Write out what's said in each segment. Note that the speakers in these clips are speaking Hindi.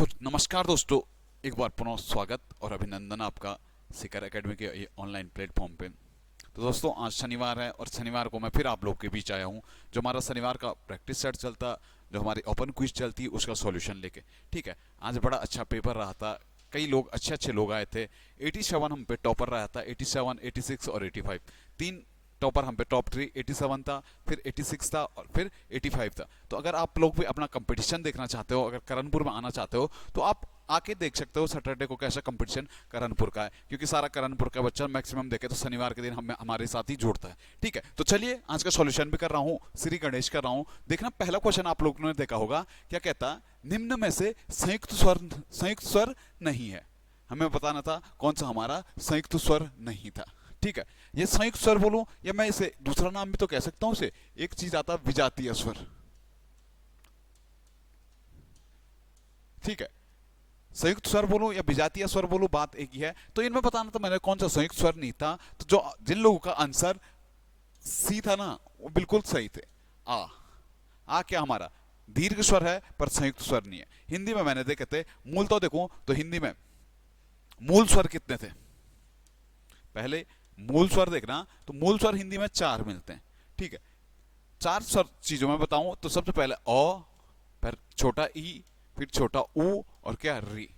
तो नमस्कार दोस्तों, एक बार पुनः स्वागत और अभिनंदन आपका शिखर एकेडमी के ये ऑनलाइन प्लेटफॉर्म पे। तो दोस्तों, आज शनिवार है और शनिवार को मैं फिर आप लोग के बीच आया हूँ। जो हमारा शनिवार का प्रैक्टिस सेट चलता, जो हमारी ओपन क्विज चलती, उसका सॉल्यूशन लेके। ठीक है, आज बड़ा अच्छा पेपर रहा था। कई लोग अच्छे अच्छे आए थे। 87 हम पे टॉपर रहा था, 87, 86 और 85। तीन टॉपर हम पे, टॉप 3 87 था, फिर 86 था और फिर 85 था। तो अगर आप लोग भी अपना कंपटीशन देखना चाहते हो, अगर करणपुर में आना चाहते हो, तो आप आके देख सकते हो सैटरडे को कैसा कंपटीशन करणपुर का है, क्योंकि सारा करणपुर का बच्चा मैक्सिमम देखे तो शनिवार के दिन हमारे साथ ही जुड़ता है। ठीक है, तो चलिए आज का सॉल्यूशन भी कर रहा हूँ, श्री गणेश कर रहा हूँ। देखना, पहला क्वेश्चन आप लोगों ने देखा होगा, क्या कहता, निम्न में से संयुक्त स्वर नहीं है। हमें बताना था कौन सा हमारा संयुक्त स्वर नहीं था। ठीक है, ये संयुक्त स्वर बोलूं या मैं इसे दूसरा नाम भी तो कह सकता हूं। इसे एक चीज आता विजातीय स्वर। ठीक है, संयुक्त स्वर बोलूं या विजातीय स्वर बोलूं, बात एक ही है। तो इनमें बताना था मैंने कौन सा संयुक्त स्वर नहीं था। तो जो जिन लोगों का आंसर सी था ना, वो बिल्कुल सही थे। आ क्या हमारा दीर्घ स्वर है पर संयुक्त स्वर नहीं है। हिंदी में मैंने देखे थे, मूल तो देखो तो हिंदी में मूल स्वर कितने थे। पहले मूल स्वर देखना, तो मूल स्वर हिंदी में 4 मिलते हैं। ठीक है, 4 स्वर चीजों में बताऊं तो सबसे पहले अ, फिर छोटा ई, फिर छोटा ऊ और क्या री।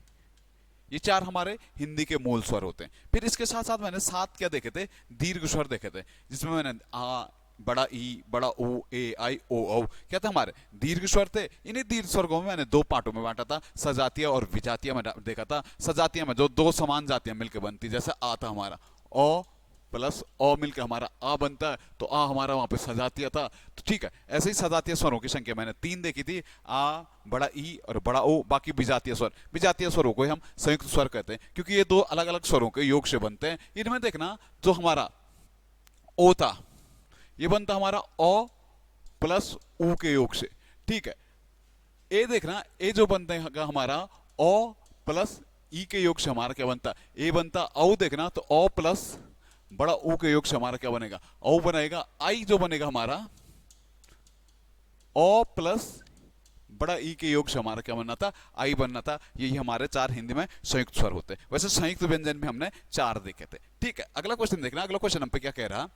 ये 4 हमारे हिंदी के मूल स्वर होते हैं। फिर इसके साथ साथ मैंने 7 क्या देखे थे, दीर्घ स्वर देखे थे, जिसमें मैंने आ, बड़ा ई, बड़ा ओ, ए, आई, ओ, औ क्या थे हमारे दीर्घ स्वर थे। इन्हीं दीर्घ स्वर को मैंने 2 पार्टों में बांटा था, सजातीय और विजातीय में देखा था। सजातीय में जो 2 समान जातियां मिलकर बनती, जैसे आ था हमारा ओ प्लस ओ मिलकर हमारा आ बनता है, तो आ हमारा वहां पे सजातीय था। तो ठीक है, ऐसे ही सजातीय स्वरों की संख्या मैंने 3 देखी थी, आ, बड़ा ई और बड़ा ओ। बाकी विजातीय स्वर, विजातीय स्वरों को हम संयुक्त स्वर कहते हैं, क्योंकि ये 2 अलग अलग स्वरों के योग से बनते हैं। इनमें देखना, जो हमारा ओ था, ये बनता हमारा ओ प्लस ऊ के योग से। ठीक है, ए देखना, ए जो बनता है हमारा ओ प्लस ई के योग से हमारा क्या बनता, ए बनता। औ देखना, तो ओ प्लस बड़ा ऊ के योग से हमारा क्या बनेगा, औ बनेगा। आई जो बनेगा हमारा ओ प्लस बड़ा ई के योग से हमारा क्या बनना था, आई बनना था। यही हमारे 4 हिंदी में संयुक्त स्वर होते हैं। वैसे संयुक्त व्यंजन भी हमने 4 देखे थे। ठीक है, अगला क्वेश्चन देखना। अगला क्वेश्चन हम पे क्या कह रहा,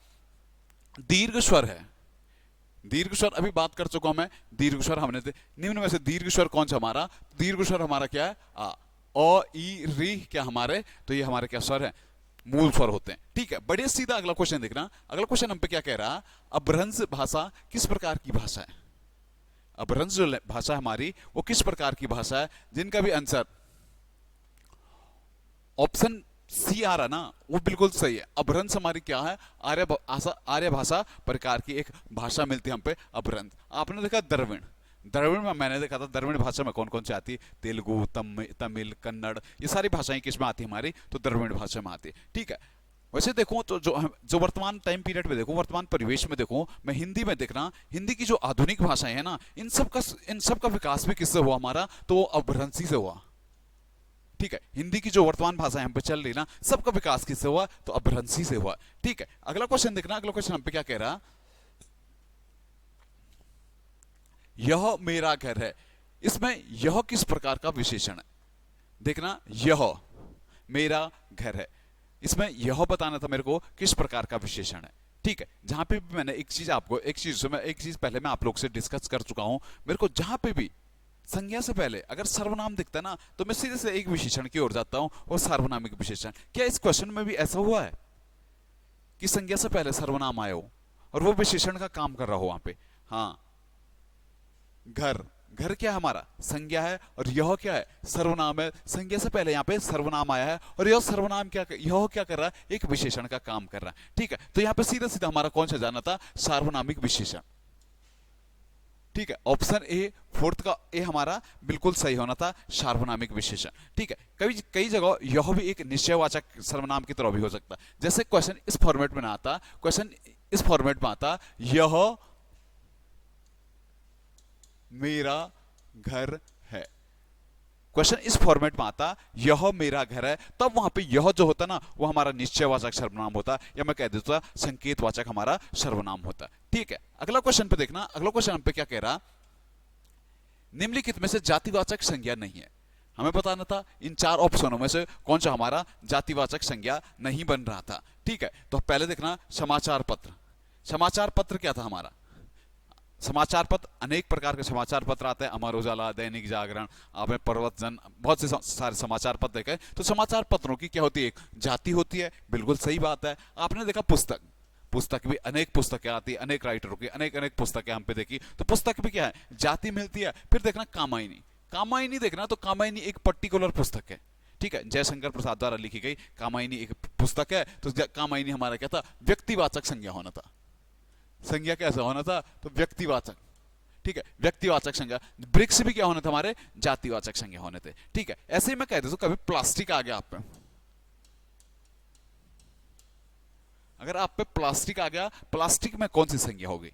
दीर्घ स्वर है। दीर्घ स्वर अभी बात कर चुका हूं मैं, दीर्घ स्वर हमने निम्न में से दीर्घ स्वर कौन सा हमारा, दीर्घ स्वर हमारा क्या है, आ, ओ, ई, री क्या हमारे, तो ये हमारे क्या स्वर है, मूल स्वर होते हैं। ठीक है, बड़े सीधा अगला क्वेश्चन देखना। अगला क्वेश्चन हम पे क्या कह रहा, अपभ्रंश भाषा किस प्रकार की भाषा है। अपभ्रंश जो भाषा हमारी, वो किस प्रकार की भाषा है, जिनका भी आंसर ऑप्शन सी आ रहा ना, वो बिल्कुल सही है। अपभ्रंश हमारी क्या है, आर्य भाषा प्रकार की एक भाषा मिलती है हम पे अपभ्रंश। आपने देखा द्रविड़, द्रविड़ में मैंने देखा था, द्रविड़ भाषा में कौन कौन सी आती है, तेलुगु, तमिल, कन्नड़, ये सारी भाषाएं किस में आती है हमारी, तो द्रविड़ भाषा में आती है। ठीक है, वैसे देखो तो जो वर्तमान टाइम पीरियड में देखो, वर्तमान परिवेश में देखो, मैं हिंदी में देखना, हिंदी की जो आधुनिक भाषाएं है ना, इन सब का विकास भी किससे हुआ हमारा, तो वो अपभ्रंशी से हुआ। ठीक है, हिंदी की जो वर्तमान भाषा हम पे चल रही ना, सबका विकास किससे हुआ, तो अपभ्रंशी से हुआ। ठीक है, अगला क्वेश्चन देखना। अगला क्वेश्चन हम पे क्या कह रहा, यह मेरा घर है। इसमें यह किस प्रकार का विशेषण है। देखना, यह मेरा घर है, इसमें यह बताना था मेरे को किस प्रकार का विशेषण है। ठीक है, जहां पे भी मैंने एक चीज पहले मैं आप लोग से डिस्कस कर चुका हूं, मेरे को जहां पे भी संज्ञा से पहले अगर सर्वनाम दिखता है ना, तो मैं सीधे से एक विशेषण की ओर जाता हूं, वो सार्वनामिक विशेषण। क्या इस क्वेश्चन में भी ऐसा हुआ है कि संज्ञा से पहले सर्वनाम आया हो और वो विशेषण का काम कर रहा हो वहां पे। हाँ, घर, घर क्या है हमारा, संज्ञा है, और यह क्या है, सर्वनाम है। संज्ञा से पहले यहाँ पे सर्वनाम आया है, और यह सर्वनाम यह क्या कर रहा है, एक विशेषण का काम कर रहा है। ठीक है, तो यहाँ पे सीधा सीधा हमारा कौन सा जाना था, सार्वनामिक विशेषण। ठीक है, ऑप्शन ए, फोर्थ का ए हमारा बिल्कुल सही होना था, सार्वनामिक विशेषण। ठीक है, कई जगह यह भी एक निश्चयवाचक सर्वनाम की तरह भी हो सकता है। जैसे क्वेश्चन इस फॉर्मेट में ना आता, क्वेश्चन इस फॉर्मेट में आता, यह मेरा घर है। क्वेश्चन इस फॉर्मेट में आता, यह मेरा घर है, तब वहां पे यह जो होता ना, वो हमारा निश्चयवाचक सर्वनाम होता, या मैं कह देता संकेतवाचक हमारा सर्वनाम होता। ठीक है, अगला क्वेश्चन पे देखना। अगला क्वेश्चन हम पे क्या कह रहा, निम्नलिखित में से जातिवाचक संज्ञा नहीं है। हमें बताना था इन चार ऑप्शनों में से कौन सा हमारा जातिवाचक संज्ञा नहीं बन रहा था। ठीक है, तो पहले देखना समाचार पत्र। समाचार पत्र क्या था हमारा? समाचार पत्र, अनेक प्रकार के समाचार पत्र आते हैं, अमर उजाला, दैनिक जागरण, आपने प्रवचन, बहुत से सारे समाचार पत्र देखे। तो समाचार पत्रों की क्या होती है? एक जाति होती है, बिल्कुल सही बात है। आपने देखा पुस्तक, पुस्तक भी अनेक पुस्तकें आती है, अनेक राइटरों की अनेक अनेक पुस्तकें हम पे देखी, तो पुस्तक भी क्या है? जाति मिलती है। फिर देखना कामायनी, कामायनी देखना, तो कामायनी एक पर्टिकुलर पुस्तक है। ठीक है, जयशंकर प्रसाद द्वारा लिखी गई कामायनी एक पुस्तक है। तो कामायनी हमारा क्या था? व्यक्तिवाचक संज्ञा होना था। संज्ञा कैसा होना था? तो व्यक्तिवाचक। ठीक है, व्यक्तिवाचक संज्ञा। वृक्ष भी क्या होने थे? हमारे जातिवाचक संज्ञा होने थे। ठीक है, ऐसे ही मैं कहता हूं कभी प्लास्टिक आ गया आप पे, अगर आप पे प्लास्टिक आ गया, प्लास्टिक में कौन सी संज्ञा होगी?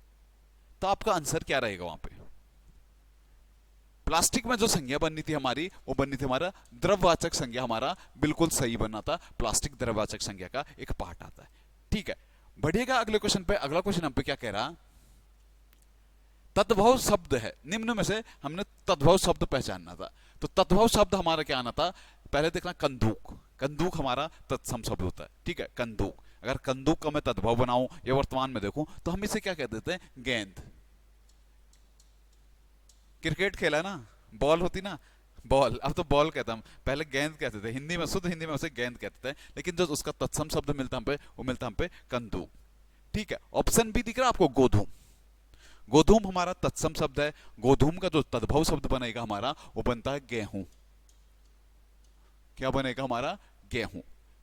तो आपका आंसर क्या रहेगा वहां पे? प्लास्टिक में जो संज्ञा बननी थी हमारी, वो बननी थी हमारा द्रववाचक संज्ञा। हमारा बिल्कुल सही बनना था, प्लास्टिक द्रववाचक संज्ञा का एक पार्ट आता है। ठीक है, बढ़िएगा अगले क्वेश्चन पे। अगला क्वेश्चन हम पे क्या कह रहा? तद्भव शब्द है, निम्न में से हमने तद्भव शब्द पहचानना था। तो तद्भव शब्द हमारा क्या आना था? पहले देखना कंदूक, कंदूक हमारा तत्सम शब्द होता है। ठीक है, कंदूक। अगर कंदूक का मैं तद्भव बनाऊं या वर्तमान में देखूं तो हम इसे क्या कह देते हैं? गेंद। क्रिकेट खेला ना, बॉल होती ना, बॉल, अब तो बॉल कहता हम, पहले गेंद कहते थे, हिंदी में, शुद्ध हिंदी में उसे गेंद कहते थे, लेकिन जो उसका तत्सम शब्द मिलता हम पे, वो मिलता हम पे कंदूक। ठीक है, ऑप्शन बी दिख रहा आपको, गोधूम। गोधूम हमारा तत्सम शब्द है। गोधूम का जो तद्भव शब्द बनेगा हमारा, वो बनता है गेहूं। क्या बनेगा हमारा? गेहूं।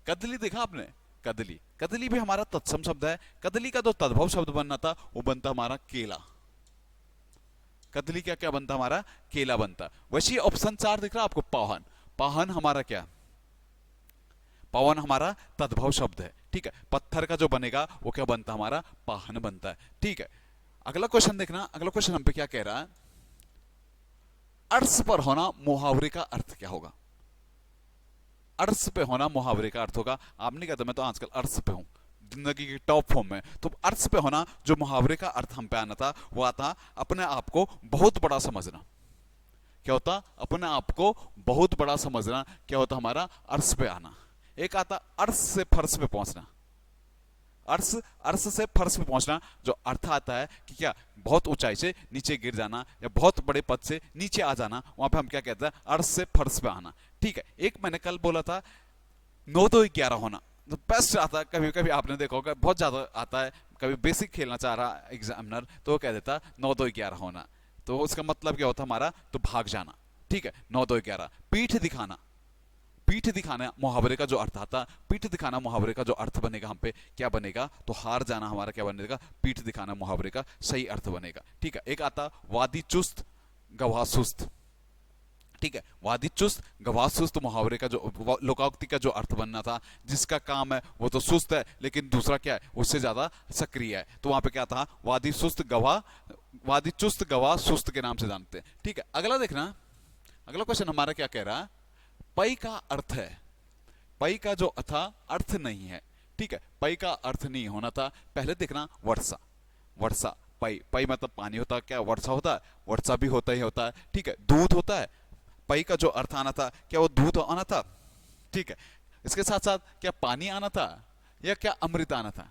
कदली देखा आपने? कदली, कदली भी हमारा तत्सम शब्द है। कदली का जो तद्भव शब्द बनना था, वो बनता हमारा केला। कदली क्या क्या बनता हमारा? केला बनता। वैसे ऑप्शन 4 दिख रहा आपको, पाहन। पाहन हमारा क्या? पवन हमारा तद्भव शब्द है। ठीक है, पत्थर का जो बनेगा वो क्या बनता हमारा? पाहन बनता है। ठीक है, अगला क्वेश्चन देखना। अगला क्वेश्चन हम पे क्या कह रहा है? अर्श पर होना मुहावरे का अर्थ क्या होगा? अर्श पे होना मुहावरे का अर्थ होगा। आप नहीं कहते मैं तो आजकल अर्श पे हूं, जिंदगी की टॉप फॉर्म में। तो अर्श पे होना, जो मुहावरे का अर्थ हम पे आना था, वो आता अपने आप को बहुत बड़ा समझना। क्या होता? अपने आप को बहुत बड़ा समझना। क्या होता हमारा? अर्श पे आना। एक आता अर्श से फर्श पे पहुंचना। अर्श, अर्श से फर्श पे पहुंचना, जो अर्थ आता है कि क्या? बहुत ऊंचाई से नीचे गिर जाना या बहुत बड़े पद से नीचे आ जाना, वहां पे हम क्या कहते हैं? अर्श से फर्श पे आना। ठीक है, एक मैंने कल बोला था 9 2 11 होना, तो बेस्ट आता है। कभी कभी आपने देखा होगा बहुत ज्यादा आता है, कभी बेसिक खेलना चाह रहा एग्जामिनर तो वो कह देता 9 2 11 होना, तो उसका मतलब क्या होता हमारा? तो भाग जाना। ठीक है, 9 2 11। पीठ दिखाना, पीठ दिखाना मुहावरे का जो अर्थ आता, पीठ दिखाना मुहावरे का जो अर्थ बनेगा हम पे क्या बनेगा? तो हार जाना हमारा क्या बनेगा? पीठ दिखाना मुहावरे का सही अर्थ बनेगा। ठीक है, एक आता वादी चुस्त गवाह सुस्त। ठीक है, वादी चुस्त गवाह सुस्त मुहावरे का जो लोकाउक्ति का जो अर्थ बनना था, जिसका काम है वो तो सुस्त है, लेकिन दूसरा क्या है? उससे ज्यादा सक्रिय है। तो वहां पे क्या था? वादी सुस्त गवाह, वादी चुस्त गवाह सुस्त के नाम से जानते हैं। ठीक है, अगला देखना। अगला क्वेश्चन हमारा क्या कह रहा है? पई का अर्थ है, पई का जो था अर्थ नहीं है। ठीक है, पई का अर्थ नहीं होना था। पहले देखना वर्षा, वर्षा, पई, पई मतलब पानी होता है। क्या वर्षा होता है? वर्षा भी होता ही होता है। ठीक है, दूध होता है। पई का जो अर्थ आना था, क्या वो दूध आना था? ठीक है, इसके साथ साथ क्या पानी आना था या क्या अमृत आना था?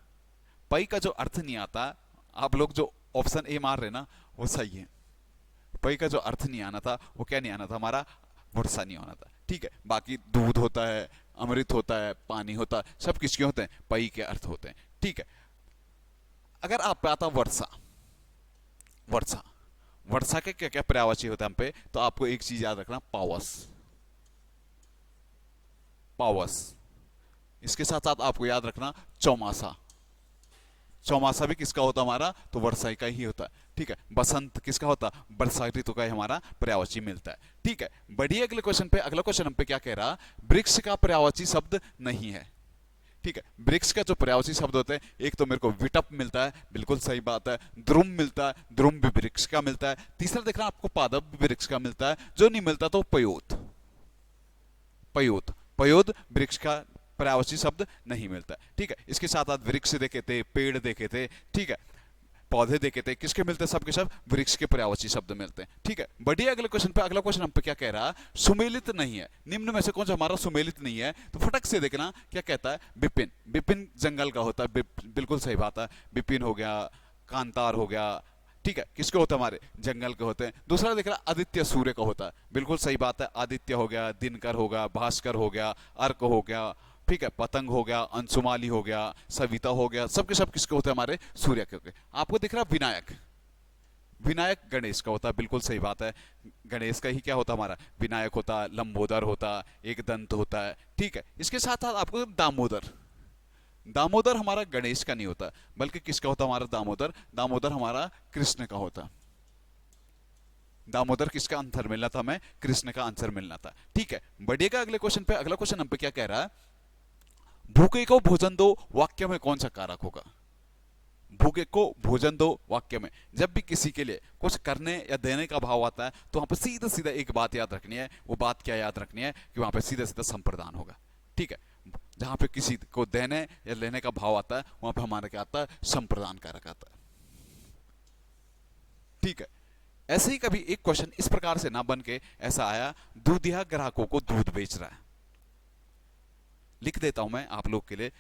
पई का जो अर्थ नहीं आता, आप लोग जो ऑप्शन ए मार रहे ना, वो सही है। पई का जो अर्थ नहीं आना था, वो क्या नहीं आना था हमारा? वर्षा नहीं होना था। ठीक है, बाकी दूध होता है, अमृत होता है, पानी होता है, सब किसके होते हैं? पई के अर्थ होते हैं। ठीक है, अगर आप पे आता वर्षा, वर्षा, वर्षा के क्या क्या पर्यायवाची होते हैं हम पे? तो आपको एक चीज याद रखना, पावस, पावस। इसके साथ साथ आपको याद रखना चौमासा, चौमासा भी किसका होता हमारा? तो वर्षा का ही होता है। ठीक है, बसंत किसका होता? वर्षा ऋतु का ही हमारा पर्यायवाची मिलता है। ठीक है, बढ़िए अगले क्वेश्चन पे। अगला क्वेश्चन हम पे क्या कह रहा? वृक्ष का पर्यायवाची शब्द नहीं है। ठीक है, वृक्ष का जो पर्यायवाची शब्द होते हैं, एक तो मेरे को विटप मिलता है, बिल्कुल सही बात है। द्रुम मिलता है, द्रुम भी वृक्ष का मिलता है। तीसरा देखना आपको पादप भी वृक्ष का मिलता है। जो नहीं मिलता तो पयोत, पयोत, पयोद वृक्ष का पर्यायवाची शब्द नहीं मिलता है। ठीक है, इसके साथ साथ वृक्ष देखे थे, पेड़ देखे थे। ठीक है, पौधे देखे थे, किसके मिलते हैं, सबके सब वृक्ष के पर्यायवाची शब्द मिलते हैं। ठीक है, बढ़िए अगले क्वेश्चन पे। अगला क्वेश्चन हम पे क्या कह रहा है, सुमेलित नहीं है, निम्न में से कौन सा हमारा सुमेलित नहीं है, तो फटक से देखना क्या कहता है, विपिन। विपिन जंगल का होता है, बिल्कुल सही बात है। विपिन हो गया, कांतार हो गया, ठीक है, किसके होते हैं, हमारे जंगल के होते हैं। दूसरा देख रहा आदित्य सूर्य का होता है, बिल्कुल सही बात है, आदित्य हो गया, दिनकर हो गया, भास्कर हो गया, अर्क हो गया, ठीक है, पतंग हो गया, अंशुमाली हो गया, सविता हो गया, सबके सब किसके होते हैं, हमारे सूर्य के होते हैं। आपको दिख रहा विनायक, विनायक गणेश का होता है, बिल्कुल सही बात है, गणेश का ही क्या होता है, हमारा विनायक होता, लंबोदर होता, एक दंत होता है। ठीक है, इसके साथ साथ आपको दामोदर, दामोदर हमारा गणेश का नहीं होता, बल्कि किसका होता हमारा दामोदर, दामोदर हमारा कृष्ण का होता। दामोदर किसका आंसर मिलना था, हमें कृष्ण का आंसर मिलना था। ठीक है, बढ़िएगा अगले क्वेश्चन पे। अगला क्वेश्चन हम पे क्या कह रहा है, भूखे को भोजन दो वाक्य में कौन सा कारक होगा। भूखे को भोजन दो वाक्य में जब भी किसी के लिए कुछ करने या देने का भाव आता है, तो वहां पर सीधा सीधा एक बात याद रखनी है। वो बात क्या याद रखनी है कि वहां पर सीधा सीधा संप्रदान होगा। ठीक है, जहां पे किसी को देने या लेने का भाव आता है, वहां पे हमारा क्या आता है, संप्रदान कारक आता है। ठीक है, ऐसे ही कभी एक क्वेश्चन इस प्रकार से ना बन के ऐसा आया, दूधिया ग्राहकों को दूध बेच रहा है। लिख देता हूं मैं आप लोग के लिए,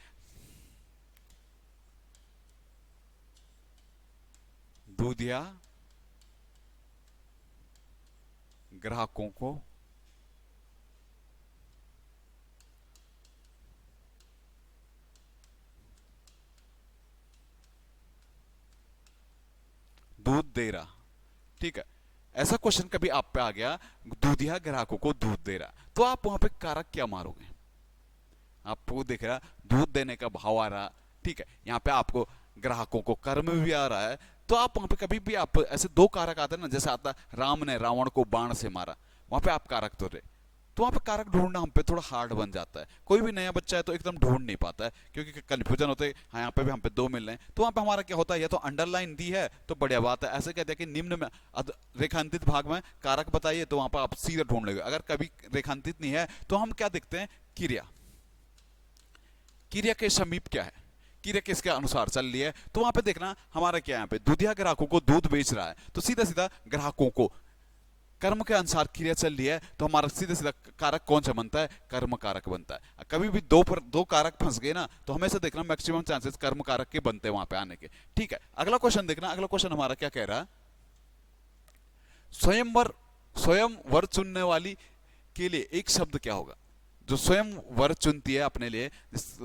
दूधिया ग्राहकों को दूध दे रहा। ठीक है, ऐसा क्वेश्चन कभी आप पे आ गया, दूधिया ग्राहकों को दूध दे रहा, तो आप वहां पे कारक क्या मारोगे। आपको दिख रहा दूध देने का भाव आ रहा। ठीक है, यहां पे आपको ग्राहकों को कर्म भी आ रहा है, तो आप वहां पे कभी भी आप ऐसे दो कारक आते हैं ना, जैसे आता राम ने रावण को बाण से मारा, वहां पे आप कारक तो रहे, तो वहां पे कारक ढूंढना हम पे थोड़ा हार्ड बन जाता है। कोई भी नया बच्चा है तो एकदम ढूंढ नहीं पाता है, क्योंकि कंफ्यूजन होते हैं। हाँ, यहाँ पे भी हम पे दो मिल रहे हैं, तो वहां पे हमारा क्या होता है, या तो अंडरलाइन दी है तो बढ़िया बात है, ऐसे कहते हैं कि निम्न में रेखांकित भाग में कारक बताइए, तो वहां पर आप सीधे ढूंढ लेंगे। अगर कभी रेखांकित नहीं है तो हम क्या देखते हैं, क्रिया, क्रिया के समीप क्या है, क्रिया किसके अनुसार चल रही है, तो वहां पे देखना हमारा क्या है, यहाँ पे दूधिया ग्राहकों को दूध बेच रहा है, तो सीधा सीधा ग्राहकों को कर्म के अनुसार क्रिया चल रही है, तो हमारा सीधा सीधा कारक कौन सा बनता है, कर्म कारक बनता है। कभी भी दो कारक फंस गए ना, तो हमेशा देखना मैक्सिमम चांसेस कर्म कारक के बनते हैं वहां पे आने के। ठीक है, अगला क्वेश्चन देखना। अगला क्वेश्चन हमारा क्या कह रहा है, स्वयं वर चुनने वाली के लिए एक शब्द क्या होगा। जो स्वयं वर चुनती है अपने लिए,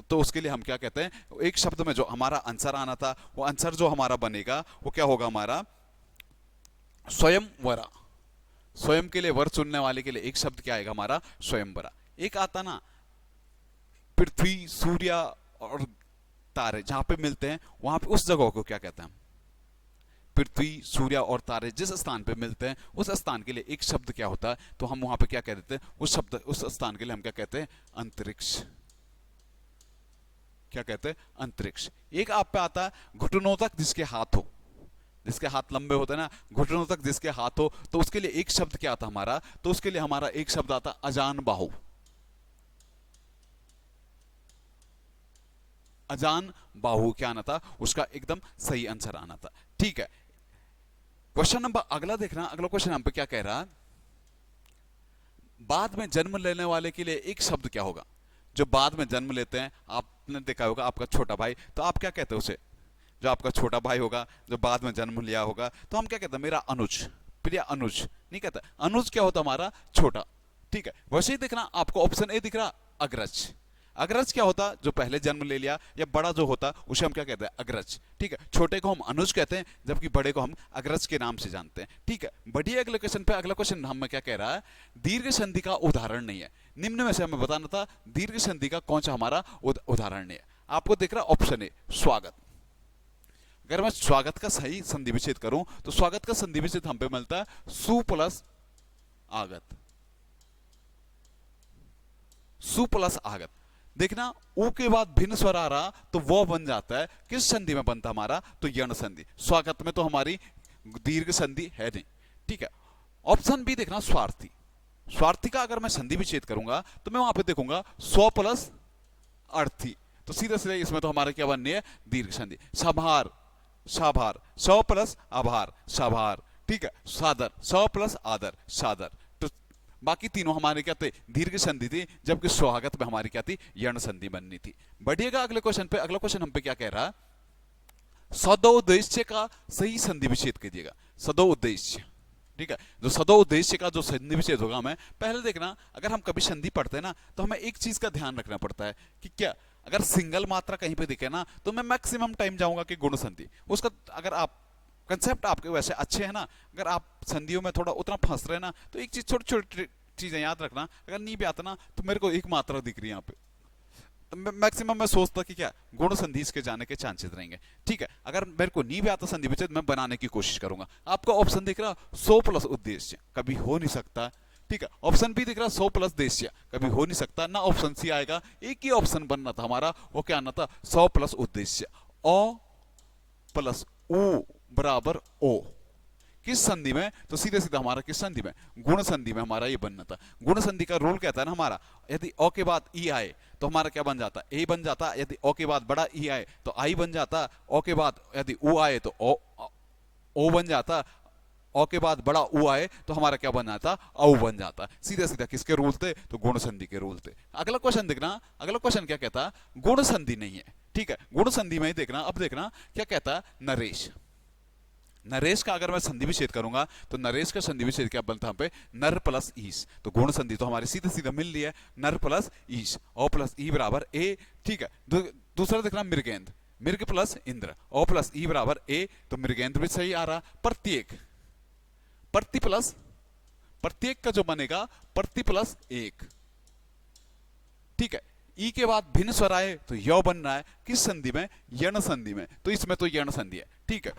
तो उसके लिए हम क्या कहते हैं, एक शब्द में जो हमारा आंसर आना था, वो आंसर जो हमारा बनेगा वो क्या होगा, हमारा स्वयं वरा। स्वयं के लिए, वर चुनने वाले के लिए एक शब्द क्या आएगा, हमारा स्वयं वरा। एक आता ना पृथ्वी, सूर्य और तारे जहां पे मिलते हैं, वहां पे उस जगह को क्या कहते हैं, पृथ्वी, सूर्य और तारे जिस स्थान पे मिलते हैं, उस स्थान के लिए एक शब्द क्या होता है, तो हम वहां पे क्या कह देते हैं, उस शब्द, उस स्थान के लिए हम क्या कहते हैं, अंतरिक्ष। क्या कहते हैं, अंतरिक्ष। एक आप पे आता है घुटनों तक जिसके हाथ हो, जिसके हाथ लंबे होते हैं ना, घुटनों तक जिसके हाथ हो, तो उसके लिए एक शब्द क्या आता हमारा, तो उसके लिए हमारा एक शब्द आता अजान बाहु। अजान बाहु क्या आना था, उसका एकदम सही आंसर आना था। ठीक है, क्वेश्चन नंबर अगला देखना। अगला क्वेश्चन हम पे क्या कह रहा है, बाद में जन्म लेने वाले के लिए एक शब्द क्या होगा। जो बाद में जन्म लेते हैं, आपने देखा होगा आपका छोटा भाई, तो आप क्या कहते हैं उसे, जो आपका छोटा भाई होगा जो बाद में जन्म लिया होगा, तो हम क्या कहते हैं, मेरा अनुज, प्रिय अनुज नहीं कहता, अनुज क्या होता हमारा छोटा। ठीक है, वैसे ही देखना आपको ऑप्शन ए दिख रहा अग्रज। अग्रज क्या होता, जो पहले जन्म ले लिया, या बड़ा जो होता उसे हम क्या कहते हैं, अग्रज। ठीक है, छोटे को हम अनुज कहते हैं, जबकि बड़े को हम अग्रज के नाम से जानते हैं। ठीक है, बढ़िया अगले क्वेश्चन पे। अगला क्वेश्चन हमें क्या कह रहा है, दीर्घ संधि का उदाहरण नहीं है। निम्न में से हमें बताना था दीर्घ संधि का कौन सा हमारा उदाहरण नहीं है। आपको दिख रहा ऑप्शन ए स्वागत। अगर मैं स्वागत का सही संधि विच्छेद करूं, तो स्वागत का संधि विच्छेद हम पे मिलता है सु प्लस आगत, सु प्लस आगत। देखना ऊ के बाद भिन्न स्वर आ रहा, तो वो बन जाता है किस संधि में बनता हमारा, तो यण संधि। स्वागत में तो हमारी दीर्घ संधि है नहीं। ठीक है, ऑप्शन बी देखना स्वार्थी। स्वार्थी का अगर मैं संधि विच्छेद करूंगा, तो मैं वहां पे देखूंगा स्व प्लस अर्थी, तो सीधे सीधे इसमें तो हमारे क्या बननी है, दीर्घ संधि। संभार, शाभार, स प्लस आभार, शाभार। ठीक है, सादर, स प्लस आदर, सादर। तो बाकी तीनों हमारे क्या थे, दीर्घ संधि थी, जबकि स्वागत में हमारी क्या थी, यण संधि बननी थी। बढ़िएगा अगले क्वेश्चन पे। अगला क्वेश्चन हम पे क्या कह रहा है, सदोद्देश्य का सही संधि विच्छेद कीजिएगा। सदोद्देश्य, ठीक है, जो सदोद्देश्य का जो संधि विच्छेद होगा, हमें पहले देखना, अगर हम कभी संधि पढ़ते हैं ना, तो हमें एक चीज का ध्यान रखना पड़ता है कि क्या, अगर सिंगल मात्रा कहीं पे दिखे ना, तो मैं मैक्सिमम टाइम जाऊंगा कि गुण संधि। उसका अगर आप कंसेप्ट आपके वैसे अच्छे हैं ना, अगर आप संधियों में थोड़ा उतना फंस रहे ना, तो एक चीज, छोटी छोटी चीजें याद रखना। अगर नहीं भी आता ना, तो मेरे को एक मात्रा दिख रही है यहाँ पे, तो मैक्सिमम मैं सोचता कि क्या गुण संधि इसके जाने के चांसेस रहेंगे। ठीक है, अगर मेरे को नहीं भी आता संधि विच्छेद, मैं बनाने की कोशिश करूंगा। आपको ऑप्शन दिख रहा, सो प्लस उद्देश्य, कभी हो नहीं सकता। ठीक है, ऑप्शन बी दिख रहा, सो प्लस देश्य, कभी हो नहीं सकता ना। ऑप्शन सी आएगा, एक ही ऑप्शन बनना था हमारा, वो क्या आना था, सौ प्लस उद्देश्य। ओ प्लस उ बराबर ओ, किस संधि में, तो सीधे सीधा हमारा किस संधि में, गुण संधि में हमारा ये बनना था। गुण संधि का रूल कहता है ना हमारा, यदि ओ के बाद ई आए तो हमारा क्या बन जाता, ए बन जाता। यदि ओ के बाद बड़ा ई आए तो आई बन जाता। ओ के बाद यदि उ आए तो ओ बन जाता। ओ के बाद बड़ा उ आए तो हमारा क्या बन जाता, औ बन जाता। सीधा सीधा किसके रूल थे, तो गुण संधि के रूल थे। अगला क्वेश्चन देखना, अगला क्वेश्चन क्या कहता, गुण संधि नहीं है। ठीक है, गुण संधि में ही देखना। अब देखना क्या कहता, नरेश। नरेश का अगर मैं संधि विच्छेद करूंगा, तो नरेश का संधि विच्छेद क्या बनता है पे, नर प्लस ईश। तो गुण संधि तो हमारी सीधा सीधा मिल रही है, नर प्लस ईश, ओ प्लस ई बराबर ए। ठीक है, दूसरा देखना मृगेंद्र, मृग प्लस इंद्र, ओ प्लस ई बराबर ए, तो मृगेंद्र भी सही आ रहा। प्रत्येक, प्रति प्लस, प्रत्येक का जो बनेगा प्रति प्लस एक। ठीक है, ई के बाद भिन्न स्वर आए तो य बन रहा है, किस संधि में, यण संधि में, तो इसमें तो यण संधि है। ठीक है,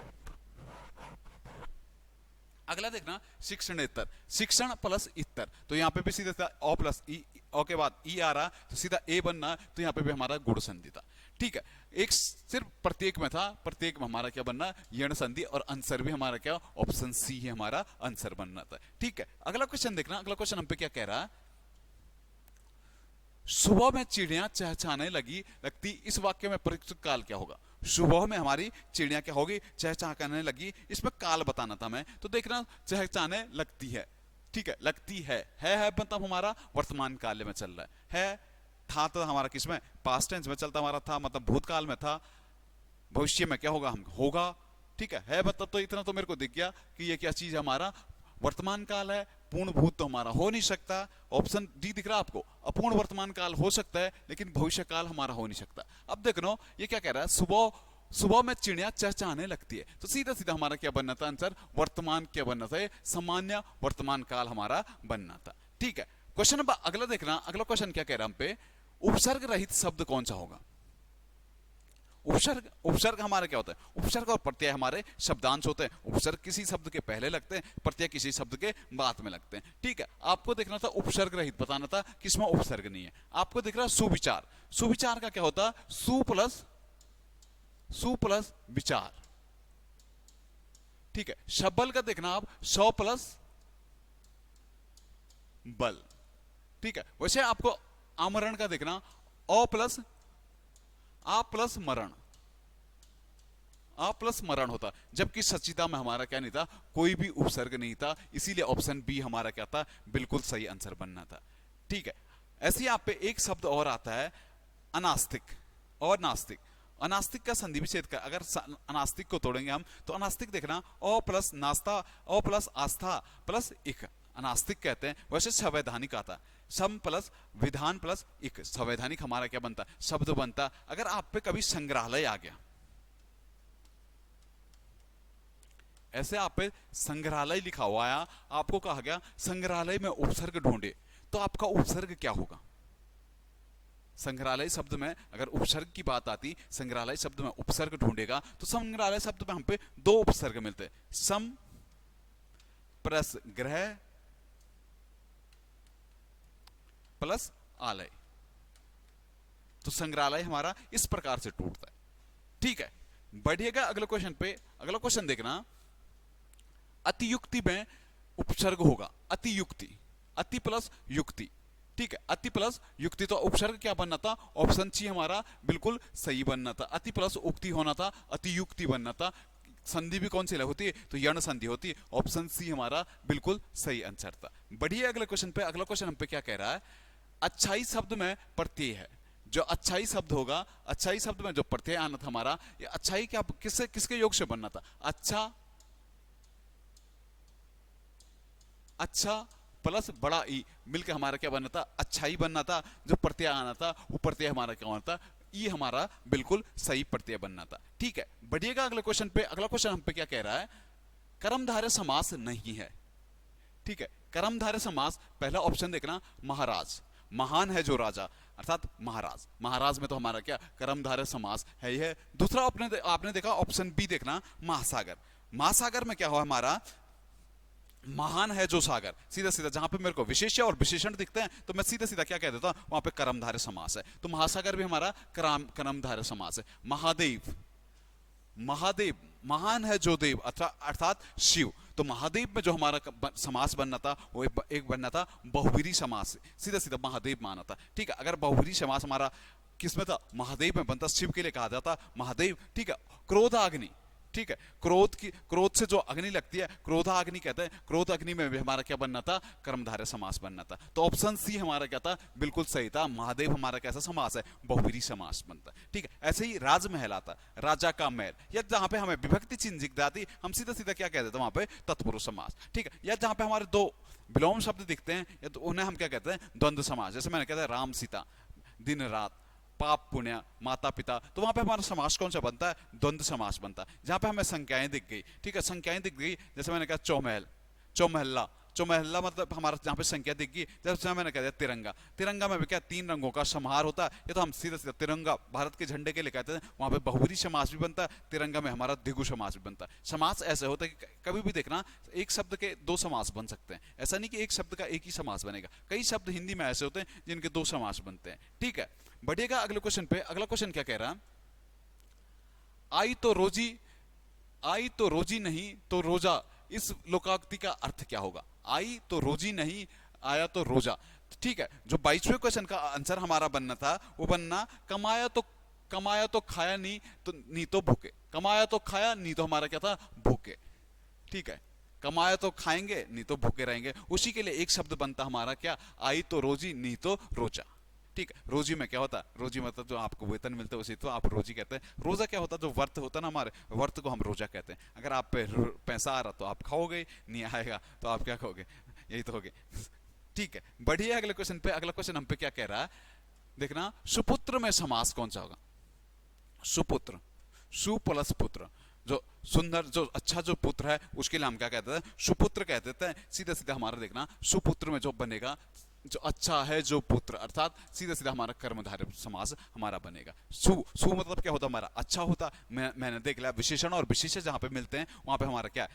अगला देखना शिक्षणेतर, शिक्षण प्लस इतर, तो यहां पे भी सीधा ओ प्लस ई, ओ के बाद ई आ रहा तो सीधा ए बनना, तो यहां पे भी हमारा गुण संधि था। ठीक है, एक सिर्फ प्रत्येक में था, प्रत्येक में हमारा क्या बनना, यण संधि, और आंसर भी हमारा क्या, ऑप्शन सी है हमारा आंसर बनना था। ठीक है, अगला क्वेश्चन देखना। अगला क्वेश्चन हम पे क्या कह रहा है, सुबह में चिड़ियां चहचहाने लगती, इस वाक्य में प्रयुक्त काल क्या होगा। सुबह में हमारी चिड़ियां क्या होगी, चहचहाने लगी, इसमें काल बताना था हमें। तो देखना चहचहाने लगती है। ठीक है, लगती है मतलब हमारा वर्तमान काल में चल रहा है था तो हमारा किसमें, पास्ट टेंस में चलता हमारा था, मतलब भूतकाल में था। भविष्य में क्या होगा, हम होगा। ठीक है मतलब तो इतना तो मेरे को दिख गया कि ये क्या चीज हमारा वर्तमान काल है। पूर्ण भूत तो हमारा हो नहीं सकता, ऑप्शन डी दिख रहा है आपको। अपूर्ण वर्तमान काल हो सकता है, लेकिन भविष्य काल हमारा हो नहीं सकता। अब देखो ये क्या कह रहा है, सुबह में चिड़िया चहचहाने लगती है, तो सीधा सीधा हमारा क्या बनना था आंसर, वर्तमान क्या बनना था, सामान्य वर्तमान काल हमारा बनना था। ठीक है, क्वेश्चन नंबर अगला देखना। अगला क्वेश्चन क्या कह रहा है हम पे, उपसर्ग रहित शब्द कौन सा होगा। उपसर्ग, उपसर्ग हमारा क्या होता है, उपसर्ग और प्रत्यय हमारे शब्दांश होते हैं। उपसर्ग किसी शब्द के पहले लगते हैं, प्रत्यय किसी शब्द के बाद में लगते हैं। ठीक है, आपको देखना था उपसर्ग रहित, बताना था किसमें उपसर्ग नहीं है। आपको दिख रहा सुविचार, सुविचार का क्या होता, सु प्लस विचार। ठीक है, शब्बल का देखना आप, सौ प्लस बल। ठीक है, वैसे आपको आमरण का देखना, अ प्लस आ प्लस मरण, आ प्लस मरण होता, जबकि सचिता में हमारा क्या नहीं था, कोई भी उपसर्ग नहीं था, इसीलिए ऑप्शन बी हमारा क्या था, बिल्कुल सही आंसर बनना था। ठीक है, ऐसे ही आप पे एक शब्द और आता है अनास्तिक और नास्तिक। अनास्तिक का संधि विच्छेद का, अगर अनास्तिक को तोड़ेंगे हम, तो अनास्तिक देखना ओ प्लस नास्ता, ओ प्लस आस्था प्लस इक, अनास्तिक कहते हैं। वैसे संवैधानिक आता, सम प्लस विधान प्लस इक, संवैधानिक हमारा क्या बनता, शब्द बनता। अगर आप पे कभी संग्रहालय आ गया, ऐसे आप पे संग्रहालय लिखा हुआ आया, आपको कहा गया संग्रहालय में उपसर्ग ढूंढे, तो आपका उपसर्ग क्या होगा। संग्रहालय शब्द में अगर उपसर्ग की बात आती, संग्रहालय शब्द में उपसर्ग ढूंढेगा, तो संग्रहालय शब्द में हम पे दो उपसर्ग मिलते हैं, सम प्लस ग्रह प्लस आलय। तो संग्रहालय हमारा इस प्रकार से टूटता है। ठीक है, बढ़िएगा अगले क्वेश्चन पे। अगला क्वेश्चन देखना, अतियुक्ति में उपसर्ग होगा, अतियुक्ति, अति प्लस युक्ति। ठीक है, अति प्लस युक्ति, तो उपसर्ग क्या बनना था, ऑप्शन सी हमारा बिल्कुल सही बनना था। अति प्लस उक्ति होना था, अतियुक्ति बनना था। संधि भी कौन सी होती है, तो यण संधि होती है। ऑप्शन सी हमारा बिल्कुल सही आंसर था। बढ़िए अगले क्वेश्चन पे। अगला क्वेश्चन हम पे क्या कह रहा है, अच्छाई शब्द में प्रत्यय है। जो अच्छाई शब्द होगा, अच्छाई शब्द में जो प्रत्यय आना था हमारा, ये अच्छाई क्या किससे किसके योग से बनना था, अच्छा, अच्छा प्लस बड़ा ई मिलकर हमारा क्या बनना था, अच्छाई बनना था। जो प्रत्यय आना था वो प्रत्यय हमारा क्या होना था, ई हमारा बिल्कुल सही प्रत्यय बनना था। ठीक है, बढ़िएगा अगले क्वेश्चन पे। अगला क्वेश्चन हम पे क्या कह रहा है, कर्मधारय समास नहीं है। ठीक है, कर्मधारय समास पहला ऑप्शन देखना, महाराज, महान है जो राजा, अर्थात महाराज। महाराज में तो हमारा क्या कर्मधारय समास है ही है। दूसरा आपने देखा ऑप्शन बी देखना, महासागर। महासागर में क्या हुआ हमारा, महान है जो सागर। सीधा सीधा जहां पे मेरे को विशेष्य और विशेषण दिखते हैं तो मैं सीधा सीधा क्या कह देता हूं, वहां पे कर्मधारय समास है। तो महासागर भी हमारा कर्मधारय समास है। महादेव, महादेव महान है जो देव, अर्थात शिव। तो महादेव में जो हमारा समास बनना था वो एक बनना था बहुवीरी समास, सीधा सीधा महादेव माना था। ठीक है, अगर बहुवीरी समास हमारा किसमें था, महादेव में बनता, शिव के लिए कहा जाता महादेव। ठीक है, क्रोधाग्नि, ठीक है, क्रोध से जो अग्नि लगती है क्रोधाग्नि कहते हैं। क्रोध अग्नि में भी हमारा क्या बनना था, कर्मधारय समास बनना था। तो ऑप्शन सी हमारा क्या था, बिल्कुल सही था। महादेव हमारा कैसा समास है, बहुवीरी समास बनता है। ठीक है, ऐसे ही राजमहल आता, राजा का महल, या जहां पे हमें विभक्ति चिन्ह दिख जाती हम सीधा सीधा क्या कह देते हैं वहां पे तत्पुरुष समास। ठीक है, या जहां पे हमारे दो विलोम शब्द दिखते हैं या तो उन्हें हम क्या कहते हैं, द्वंद्व समास। जैसे मैंने कहता है राम सीता, दिन रात, पाप पुण्य, माता पिता, तो वहां पे हमारा समास कौन सा बनता है, द्वंद्व समास बनता है। जहां पे हमें संख्याएं दिख गई, ठीक है, संख्याएं दिख गई, जैसे मैंने कहा चौमहल, चौमहल्ला, चौमहल्ला मतलब हमारा जहां पे संख्या दिख गई। जैसे मैंने कहा तिरंगा, तिरंगा में भी क्या तीन रंगों का समाहार होता है। ये तो हम सीधा सीधा तिरंगा भारत के झंडे के लिए कहते हैं, वहां पे बहुवीरी समास भी बनता है, तिरंगा में हमारा द्विगु समास भी बनता है। समास ऐसे होता है कि कभी भी देखना एक शब्द के दो समास बन सकते हैं, ऐसा नहीं कि एक शब्द का एक ही समास बनेगा। कई शब्द हिंदी में ऐसे होते हैं जिनके दो समास बनते हैं। ठीक है, बढ़िएगा अगले क्वेश्चन पे। अगला क्वेश्चन क्या कह रहा है, आई तो रोजी, आई तो रोजी नहीं तो रोजा, इस लोकोक्ति का अर्थ क्या होगा। आई तो रोजी नहीं, आया तो रोजा। ठीक है, जो 22वें क्वेश्चन का आंसर हमारा बनना था वो बनना, कमाया तो खाया नहीं तो भूखे। कमाया तो खाया, नहीं तो हमारा क्या था, भूखे। ठीक है, कमाया तो खाएंगे नहीं तो भूखे रहेंगे। उसी के लिए एक शब्द बनता हमारा क्या, आई तो रोजी नहीं तो रोजा। ठीक है, रोजी में क्या होता है, रोजी मतलब जो आपको वेतन मिलता है उसी तो आप रोजी कहते हैं। रोजा क्या होता है, जो वर्त होता है ना हमारे, वर्त को हम रोजा कहते हैं। अगर आप पे पैसा आ रहा तो आप खाओगे, नहीं आएगा तो आप क्या खाओगे, यही तो होगे। ठीक है, बढ़िए अगले क्वेश्चन पे। अगला क्वेश्चन हम पे क्या कह रहा है, देखना, सुपुत्र में समास कौन सा होगा। सुपुत्र, सु प्लस पुत्र, जो सुंदर जो अच्छा जो पुत्र है उसके लिए हम क्या कहते हैं, सुपुत्र कह देते हैं। सीधा सीधा हमारा देखना, सुपुत्र में जो बनेगा, जो अच्छा है जो पुत्र, अर्थात सीधा सीधा हमारा कर्मधारय समास हमारा बनेगा। सु मतलब क्या होता हमारा, अच्छा होता। मैंने देख लिया विशेषण और विशेष्य जहां पे मिलते हैं वहां पे हमारा क्या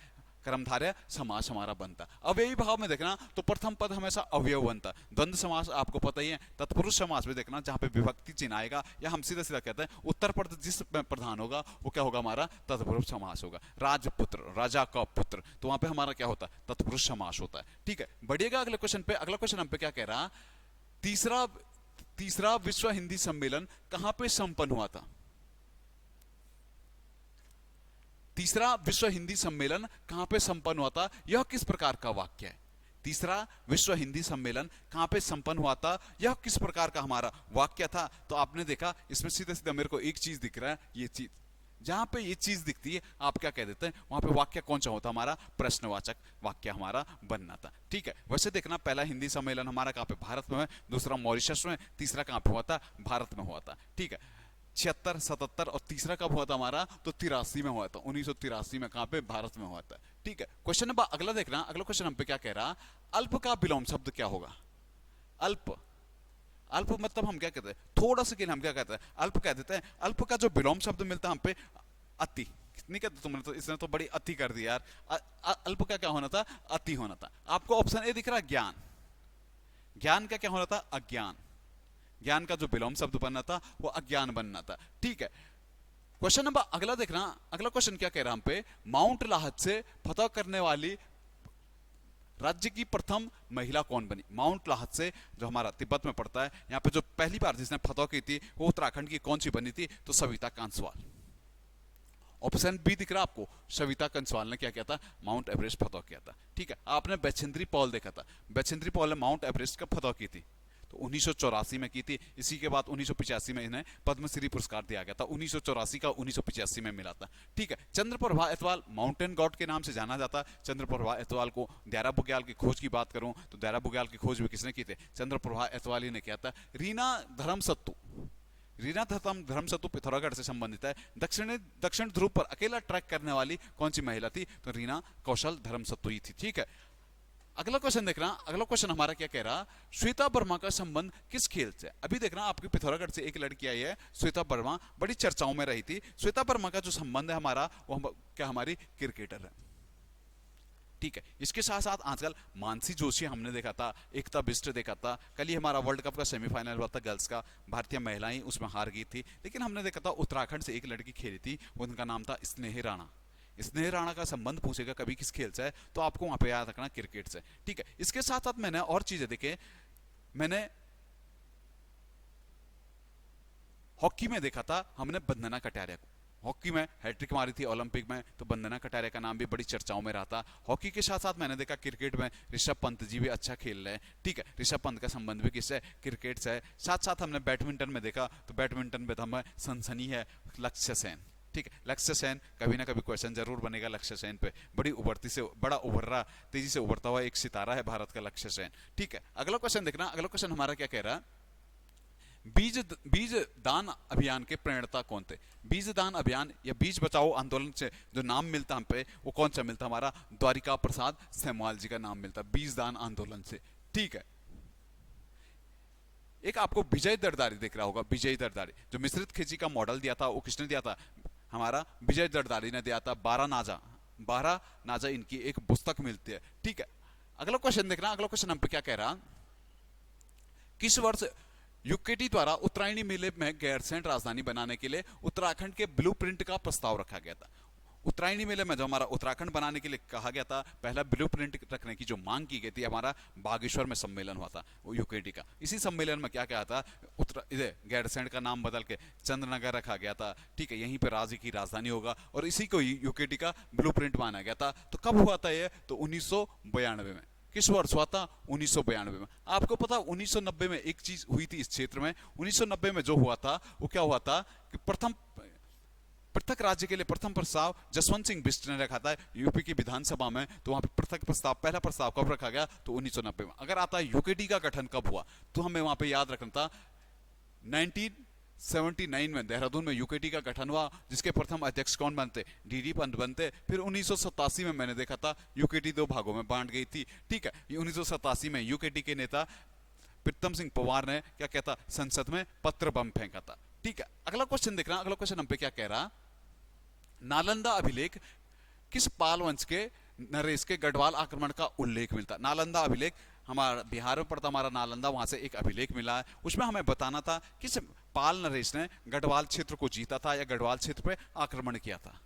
कर्मधारय समास हमारा बनता। अव्ययी भाव में देखना तो प्रथम पद हमेशा अवयव बनता। द्वंद्व समास आपको पता ही है। तत्पुरुष समास में देखना जहां पे विभक्ति चिन्ह आएगा, या हम सीधा सीधा कहते हैं उत्तर पद जिस प्रधान होगा वो क्या होगा, हमारा तत्पुरुष समास होगा। राजपुत्र, राजा का पुत्र, तो वहां पे हमारा क्या होता है, तत्पुरुष समास होता है। ठीक है, बढ़िएगा अगले क्वेश्चन पे। अगला क्वेश्चन हम पे क्या कह रहा, तीसरा विश्व हिंदी सम्मेलन कहां पे संपन्न हुआ था। तीसरा विश्व हिंदी सम्मेलन कहां पे संपन्न हुआ था, यह किस प्रकार का वाक्य है। तीसरा विश्व हिंदी सम्मेलन कहां पे संपन्न हुआ था, यह किस प्रकार का हमारा वाक्य था। तो आपने देखा इसमें सीधा सीधा मेरे को एक चीज दिख रहा है, ये चीज, जहां पे ये चीज दिखती है आप क्या कह देते हैं, वहां पे वाक्य कौन सा होता, हमारा प्रश्नवाचक वाक्य हमारा बनना था। ठीक है, वैसे देखना पहला हिंदी सम्मेलन हमारा कहां पे, भारत में है, दूसरा मॉरिशस में, तीसरा कहां पे हुआ था, भारत में हुआ था। ठीक है, 76, 77 और तीसरा कब हुआ था हमारा, तो 83 में हुआ था। 1983 में कहां पे, भारत में हुआ था। ठीक है, क्वेश्चन नंबर अगला देखना। अगला क्वेश्चन हम पे क्या कह रहा, अल्प का विलोम शब्द क्या होगा। अल्प, अल्प मतलब हम क्या कहते हैं, थोड़ा सा के लिए हम क्या कहते हैं, अल्प कह देते हैं। अल्प का जो विलोम शब्द मिलता है हम पे, अति, नहीं कहते तुमने तो, इसने तो बड़ी अति कर दी यार। अल्प का क्या होना था, अति होना था। आपको ऑप्शन ए दिख रहा है ज्ञान, ज्ञान का क्या होना था, अज्ञान। ज्ञान का जो विलोम शब्द बनना था वो अज्ञान बनना था। ठीक है, क्वेश्चन नंबर अगला देखना। अगला क्वेश्चन क्या कह रहा हम पे, माउंट लाहत से फतह करने वाली राज्य की प्रथम महिला कौन बनी। माउंट लाहत से जो हमारा तिब्बत में पड़ता है, यहाँ पे जो पहली बार जिसने फतह की थी वो उत्तराखंड की कौन सी बनी थी, तो सविता कांसवाल। ऑप्शन बी दिख रहा आपको, सविता कंसवाल ने क्या किया था, माउंट एवरेस्ट फतह किया था। ठीक है, आपने बेचेंद्री पॉल देखा था, बेचेंद्री पॉल ने माउंट एवरेस्ट का फतह की थी, तो 1984 में की थी। इसी के बाद 1985 में इन्हें पद्मश्री पुरस्कार दिया गया था, 1984 का 1985 में मिला था। ठीक है, चंद्रप्रभा एतवाल माउंटेन गॉड के नाम से जाना जाता। चंद्रप्रभा एतवाल को दायरा बुग्याल की खोज की बात करूं तो दायरा बुग्याल की खोज भी किसने की थी, चंद्रप्रभा एतवाल ही ने किया था। रीना धर्मसत्तू, रीना धर्मसत्तू पिथौरागढ़ से संबंधित है। दक्षिण ध्रुव पर अकेला ट्रैक करने वाली कौन सी महिला थी, तो रीना कौशल धर्मसत्तू ही थी। ठीक है, अगला क्वेश्चन देखना, अगला क्वेश्चन हमारा क्या कह रहा, श्वेता वर्मा का संबंध किस खेल से। अभी देखना आपकी पिथौरागढ़ से एक लड़की आई है श्वेता वर्मा, बड़ी चर्चाओं में रही थी। श्वेता वर्मा का जो संबंध है हमारा, वो क्या हमारी क्रिकेटर है। ठीक है, इसके साथ साथ आजकल मानसी जोशी हमने देखा था, एकता बिष्ट देखा था, कल ही हमारा वर्ल्ड कप का सेमीफाइनल हुआ था गर्ल्स का, भारतीय महिलाएं उसमें हार गई थी, लेकिन हमने देखा था उत्तराखंड से एक लड़की खेली थी, उनका नाम था स्नेह राणा। स्नेह राणा का संबंध पूछेगा कभी किस खेल से है, तो आपको वहां पे याद रखना क्रिकेट से। ठीक है, इसके साथ साथ मैंने और चीजें देखे, मैंने हॉकी में देखा था हमने वंदना कटारिया को, हॉकी में हैट्रिक मारी थी ओलंपिक में, तो वंदना कटारिया का नाम भी बड़ी चर्चाओं में रहा था। हॉकी के साथ साथ मैंने देखा क्रिकेट में ऋषभ पंत जी भी अच्छा खेल रहे हैं। ठीक है, ऋषभ पंत का संबंध भी किससे, क्रिकेट से है। साथ साथ हमने बैडमिंटन में देखा, तो बैडमिंटन में तो हमें सनसनी है लक्ष्य सेन। ठीक है, लक्ष्य सेन कभी ना कभी क्वेश्चन जरूर बनेगा लक्ष्य सेन पे, बड़ी उभरती से बड़ा उभर रहा, तेजी से उभरता हुआ एक सितारा है भारत का लक्ष्य सेन। ठीक है, अगला क्वेश्चन देखना, अगला क्वेश्चन हमारा क्या कह रहा है, बीज दान अभियान के प्रणेता कौन थे। बीज दान अभियान या बीज बचाओ आंदोलन से जो नाम मिलता हम पे, वो कौन सा मिलता, हमारा द्वारिका प्रसाद सेमवाल जी का नाम मिलता बीज दान आंदोलन से। ठीक है, एक आपको विजय दरदारी दिख रहा होगा, विजय दरदारी जो मिश्रित खेती का मॉडल दिया था, वो किसने दिया था, हमारा विजय दरदारी ने दिया था। 12 नाजा इनकी एक पुस्तक मिलती है। ठीक है, अगला क्वेश्चन देखना, अगला क्वेश्चन हम पे क्या कह रहा, किस वर्ष यूकेटी द्वारा उत्तरायणी मेले में गैरसैंण राजधानी बनाने के लिए उत्तराखंड के ब्लूप्रिंट का प्रस्ताव रखा गया था। उत्तरायणी मेले में जो हमारा उत्तराखंड बनाने के लिए कहा गया था, पहला ब्लूप्रिंट रखने की जो मांग की गई थी, हमारा बागेश्वर में सम्मेलन हुआ था वो यूकेटी का। इसी सम्मेलन में क्या कहा था, गैरसैंण का नाम बदल के चंद्रनगर रखा गया था। ठीक है, यहीं पर राज्य की राजधानी होगा और इसी को यूकेटी का ब्लूप्रिंट माना गया था। तो कब हुआ था ये, तो 1992 में। किस वर्ष हुआ था, 1992 में। आपको पता 1990 में एक चीज हुई थी इस क्षेत्र में, 1990 में जो हुआ था वो क्या हुआ था कि प्रथम पृथक राज्य के लिए प्रथम प्रस्ताव जसवंत सिंह बिष्ट ने रखा था यूपी की विधानसभा में। तो वहां पे पृथक प्रस्ताव, पहला प्रस्ताव कब रखा गया, तो 1990 में। अगर आता है यूकेटी का गठन कब हुआ, तो हमें वहां पे याद रखना था 1979 में देहरादून में यूकेटी का गठन हुआ, जिसके प्रथम अध्यक्ष कौन बनते, डीडी पंत बनते। फिर 1987 में मैंने देखा था यूकेटी दो भागों में बांट गई थी। ठीक है, 1987 में यूकेटी के नेता प्रीतम सिंह पवार ने क्या कहता, संसद में पत्र बम फेंका था। ठीक है, अगला क्वेश्चन देखना, अगला क्वेश्चन हम पे क्या कह रहा, नालंदा अभिलेख किस पाल वंश के नरेश के गढ़वाल आक्रमण का उल्लेख मिलता। नालंदा अभिलेख हमारा बिहार में पड़ता, हमारा नालंदा, वहां से एक अभिलेख मिला है, उसमें हमें बताना था किस पाल नरेश ने गढ़वाल क्षेत्र को जीता था या गढ़वाल क्षेत्र पे आक्रमण किया था।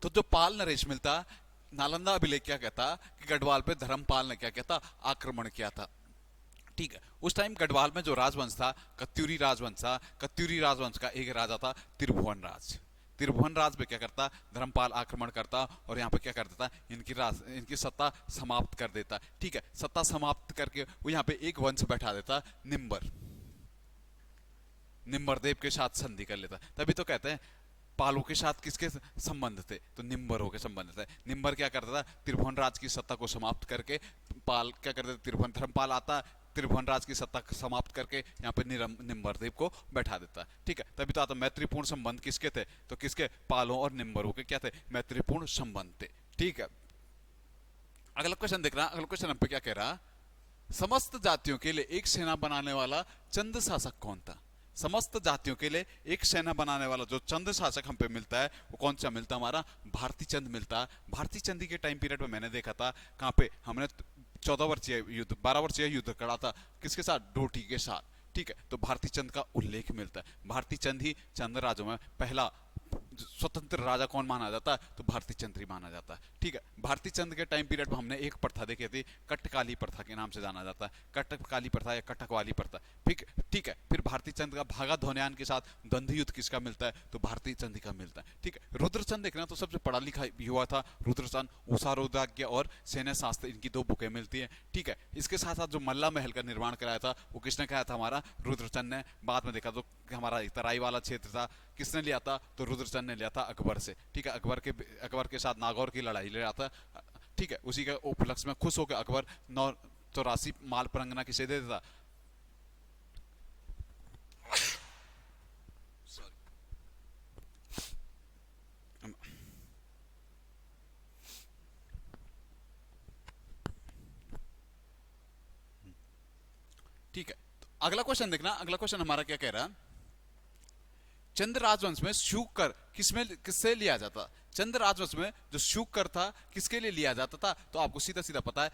तो जो पाल नरेश मिलता, नालंदा अभिलेख क्या कहता कि गढ़वाल पे धर्मपाल ने क्या कहता, आक्रमण किया था। ठीक है, उस टाइम गढ़वाल में जो राजवंश था कत्यूरी राजवंश था। कत्यूरी राजवंश का एक राजा था त्रिभुवन राज। त्रिभुवन राज पे क्या करता, धर्मपाल आक्रमण करता और यहाँ पे क्या कर देता, इनकी सत्ता समाप्त कर देता। ठीक है, सत्ता समाप्त करके वो यहाँ पे एक वंश बैठा देता, निम्बरदेव के साथ संधि कर लेता। तभी तो कहते हैं पालों के साथ किसके संबंध थे, तो निम्बरों के संबंध थे। निम्बर क्या करता था, त्रिभुवन राज की सत्ता को समाप्त करके पाल क्या करते थे, त्रिभुवन धर्मपाल आता, त्रिभुवन राज की सत्ता समाप्त करके यहाँ पे निम्बरदेव को बैठा देता। ठीक है, तभी तो आता मैत्रीपूर्ण संबंध किसके थे, तो किसके, पालों और निम्बरों के क्या थे, मैत्रीपूर्ण संबंध थे। ठीक है, अगला क्वेश्चन देख रहा, अगला क्वेश्चन हम पे क्या कह रहा, समस्त जातियों के लिए एक सेना बनाने वाला चंद शासक कौन था। समस्त जातियों के लिए एक सेना बनाने वाला जो चंद शासक हम पे मिलता है, वो कौन सा मिलता, हमारा भारती चंद मिलता। भारती चंद के टाइम पीरियड में मैंने देखा था, कहां पे, हमने 14 वर्षीय युद्ध, 12 वर्षीय युद्ध करा था, किसके साथ, डोटी के साथ। ठीक है, तो भारती चंद का उल्लेख मिलता है। भारती चंद ही चंद राजों में पहला स्वतंत्र राजा कौन माना जाता है, तो भारती चंद्र ही माना जाता है। ठीक है, भारती चंद्र के टाइम पीरियड में हमने एक प्रथा देखी थी, कटकाली प्रथा के नाम से जाना जाता है, कटकाली प्रथा या कटक वाली प्रथा। ठीक है, फिर भारती चंद्र का भागा धोनियान के साथ द्वंद्व युद्ध किसका मिलता है, तो भारती चंद्र का मिलता है। ठीक है, रुद्रचंद देखना तो सबसे पढ़ा लिखा युवा था रुद्रचंद, उषा रुद्राज्ञ और सैन्य शास्त्र, इनकी 2 बुकें मिलती हैं। ठीक है, इसके साथ साथ जो मल्ला महल का निर्माण कराया था वो किसने कराया था, हमारा रुद्रचंद ने। बाद में देखा तो हमारा तराई वाला क्षेत्र था, किसने लिया था, तो रुद्रचंद ने लिया था अकबर से। ठीक है, अकबर के साथ नागौर की लड़ाई लड़ा था। ठीक है, उसी के उपलक्ष्य में खुश होकर अकबर 984 माल परंगना किसे दे देता, ठीक है, तो अगला क्वेश्चन देखना, अगला क्वेश्चन हमारा क्या कह रहा है, चंद्र राजवंश में शुकर किससे लिया जाता, चंद्र राजवंश में जो शुकर था किसके लिए लिया जाता था, तो आपको सीधा सीधा पता है,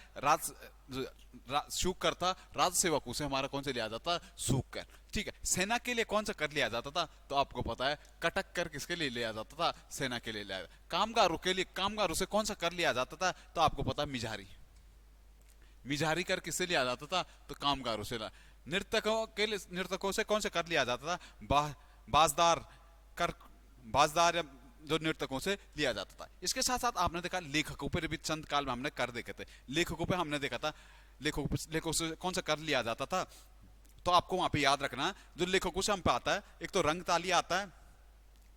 शुकर था राज सेवकों से हमारा कौन से लिया जाता, सूकर। ठीक है, सेना के लिए कौन सा कर लिया जाता था, तो आपको पता है कटक कर किसके लिए लिया जाता था, सेना के लिए लिया जाता। कामगारों के लिए, कामगारों से कौन सा कर लिया जाता था, तो आपको पता है मिजारी। मिजारी कर किससे लिया जाता था, तो कामगारों से। नर्तकों के लिए, नर्तकों से कौन सा कर लिया जाता था, बाजदार कर, बाजदार या जो नर्तकों से लिया जाता था। इसके साथ साथ आपने देखा लेखकों पर भी चंद काल में हमने कर देखे थे, लेखकों पे हमने देखा था लेखकों से कौन सा कर लिया जाता था, तो आपको वहां पे याद रखना जो लेखकों से हम पे आता है, एक तो रंगताली आता है,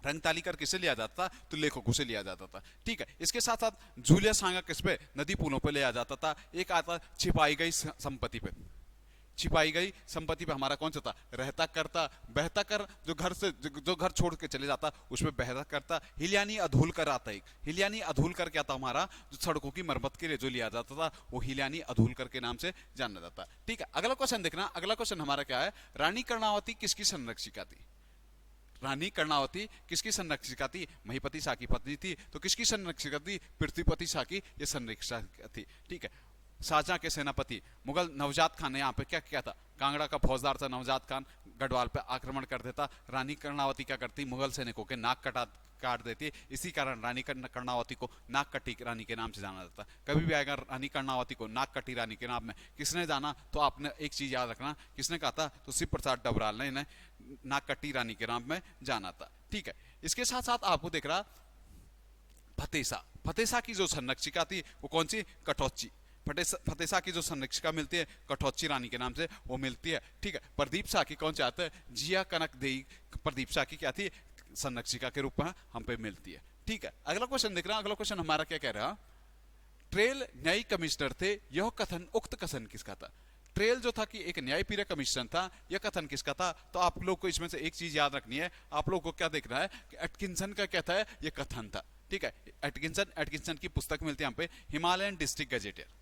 रंगताली कर किससे लिया जाता था, तो लेखकों से लिया जाता था। ठीक है, इसके साथ साथ जूलियस सांगा किस पे, नदी पुलों पे लिया जाता था। एक आता छिपाई गई संपत्ति पे, छिपाई गई संपत्ति पे हमारा कौन सा था, रहता करता, बहता कर, जो घर छोड़ के चले जाता उसमें बहता करता। हिलियानी अधूल कर आता है, हिलियानी अधूल कर क्या था हमारा, जो सड़कों की मरम्मत के लिए जो लिया जाता था वो हिलियानी अधूल कर के नाम से जाना जाता है। ठीक है, अगला क्वेश्चन देखना, अगला क्वेश्चन हमारा क्या है, रानी कर्णावती किसकी संरक्षिका थी, रानी कर्णावती किसकी संरक्षिका थी, महीपति शाह की पत्नी थी, तो किसकी संरक्षिका थी, पृथ्वीपति शाह की ये संरक्षिका थी। ठीक है, शाहजहां के सेनापति मुगल नवजात खान ने यहाँ पे क्या किया था, कांगड़ा का फौजदार था नवजात खान, गढ़वाल पे आक्रमण कर देता। रानी कर्णावती क्या करती, मुगल सैनिकों के नाक काट देती। इसी कारण रानी कर्णावती को नाक कटी रानी के नाम से जाना जाता। कभी भी आएगा रानी कर्णावती को नाक कटी रानी के नाम में किसने जाना, तो आपने एक चीज याद रखना, किसने कहा था, तो शिव प्रसाद डबराल ने इन्हें नाक कटी रानी के नाम में जाना था। ठीक है, इसके साथ साथ आपको देख रहा फतेसा, फतेसा की जो संरक्षिका थी वो कौन सी, कटौची। फतेसा की जो संरक्षिका मिलती है कठौची रानी के नाम से वो मिलती है। ठीक है, प्रदीप शाह की कौन से आता है, जिया कनक देई प्रदीप शाह की क्या थी, संरक्षिका के रूप में हम पे मिलती है। ठीक है, अगला क्वेश्चन देख रहा, अगला क्वेश्चन हमारा क्या कह रहा, ट्रेल न्यायिक कमिश्नर थे, यह कथन, उक्त कथन किसका था। ट्रेल जो था कि एक न्यायप्रिय कमिश्नर था, यह कथन किसका था, तो आप लोग को इसमें से एक चीज याद रखनी है, आप लोग को क्या देखना है कि एटकिंसन का क्या था, यह कथन था। ठीक है, एटकिंसन की पुस्तक मिलती है हम पे, हिमालयन डिस्ट्रिक्ट गजेटियर।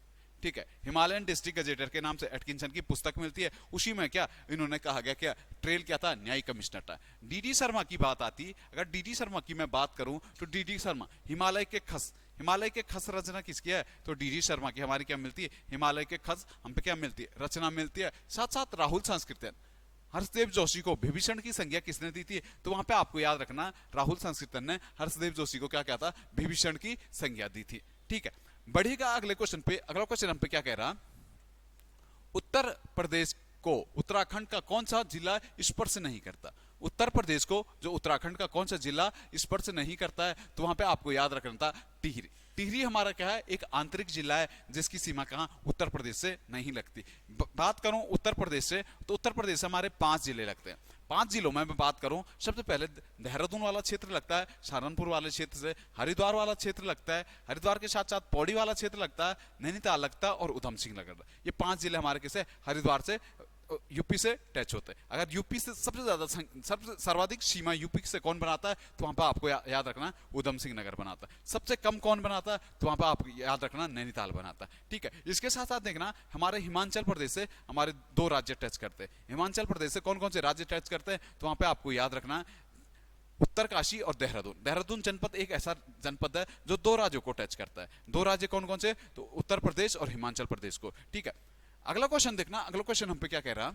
ठीक है, हिमालयन डिस्ट्रिक्ट गजेटियर के नाम से एटकिंसन की पुस्तक मिलती है। उसी में क्या इन्होंने कहा गया, क्या ट्रेल क्या था, न्यायिक कमिश्नर था। डीडी शर्मा की बात आती, अगर डीडी शर्मा की मैं बात करूं तो डीडी शर्मा हिमालय के खस रचना किसकी है, तो डीडी शर्मा की हमारी क्या मिलती है, हिमालय के खस हम पे क्या मिलती है, रचना मिलती है। साथ साथ राहुल संस्कृतन, हर्षदेव जोशी को विभीषण की संज्ञा किसने दी थी, तो वहां पे आपको याद रखना राहुल संस्कृतन ने हर्षदेव जोशी को क्या कहता, विभीषण की संज्ञा दी थी। ठीक है, बढ़ेगा अगले क्वेश्चन पे, अगला क्वेश्चन हम पे क्या कह रहा, उत्तर प्रदेश को उत्तराखंड का कौन सा जिला स्पर्श नहीं करता, उत्तर प्रदेश को जो उत्तराखंड का कौन सा जिला स्पर्श नहीं करता है, तो वहां पे आपको याद रखना था टिहरी। टिहरी हमारा क्या है, एक आंतरिक जिला है जिसकी सीमा कहां, उत्तर प्रदेश से नहीं लगती। बात करूं उत्तर प्रदेश से, तो उत्तर प्रदेश से हमारे 5 जिले लगते हैं। 5 जिलों में मैं बात करूं, सबसे पहले देहरादून वाला क्षेत्र लगता है, सहारनपुर वाले क्षेत्र से हरिद्वार वाला क्षेत्र लगता है, हरिद्वार के साथ साथ पौड़ी वाला क्षेत्र लगता है, नैनीताल लगता है और उधम सिंह लगता है। ये 5 जिले हमारे किसे, हरिद्वार से यूपी से टच होते हैं। अगर यूपी से सबसे ज्यादा सबसे सर्वाधिक सीमा यूपी से कौन बनाता है, तो वहां पर आपको याद रखना उधम सिंह नगर बनाता है। सबसे कम कौन बनाता है, तो वहां पर आपको याद रखना नैनीताल बनाता है। ठीक है, इसके साथ साथ देखना हमारे हिमाचल प्रदेश से हमारे 2 राज्य टच करते हैं। हिमाचल प्रदेश से कौन कौन से राज्य टच करते हैं, तो वहां पर आपको याद रखना उत्तरकाशी और देहरादून। देहरादून जनपद एक ऐसा जनपद है जो 2 राज्यों को टच करता है। 2 राज्य कौन कौन से, तो उत्तर प्रदेश और हिमाचल प्रदेश को। ठीक है, अगला क्वेश्चन देखना, अगला क्वेश्चन हम पे क्या कह रहा,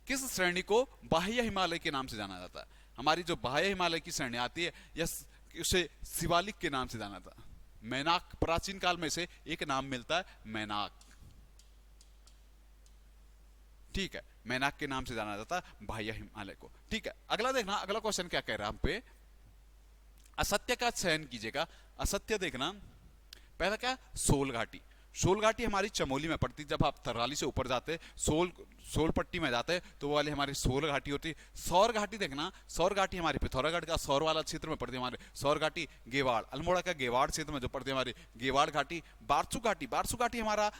किस श्रेणी को बाह्य हिमालय के नाम से जाना जाता है। हमारी जो बाह्य हिमालय की श्रेणी आती है, यह उसे शिवालिक के नाम से जाना था। मैनाक, प्राचीन काल में से एक नाम मिलता है मैनाक, ठीक है, मैनाक के नाम से जाना जाता है बाह्य हिमालय को। ठीक है, अगला देखना, अगला क्वेश्चन क्या कह रहा है हम पे, असत्य का चयन कीजिएगा। असत्य देखना, पहला क्या, सोल घाटी। सोल घाटी हमारी चमोली में पड़ती, जब आप थराली से ऊपर जाते सोल पट्टी में जाते तो वो वाली हमारी सोल घाटी होती। सौर घाटी देखना, सौर घाटी हमारी पिथौरागढ़ का सौर वाला क्षेत्र में पड़ती है हमारे सौर घाटी। गेवाड़, अल्मोड़ा का गेवाड़ क्षेत्र में जो पड़ती है हमारी गेवाड़ घाटी। बारसू घाटी, बारसू घाटी हमारा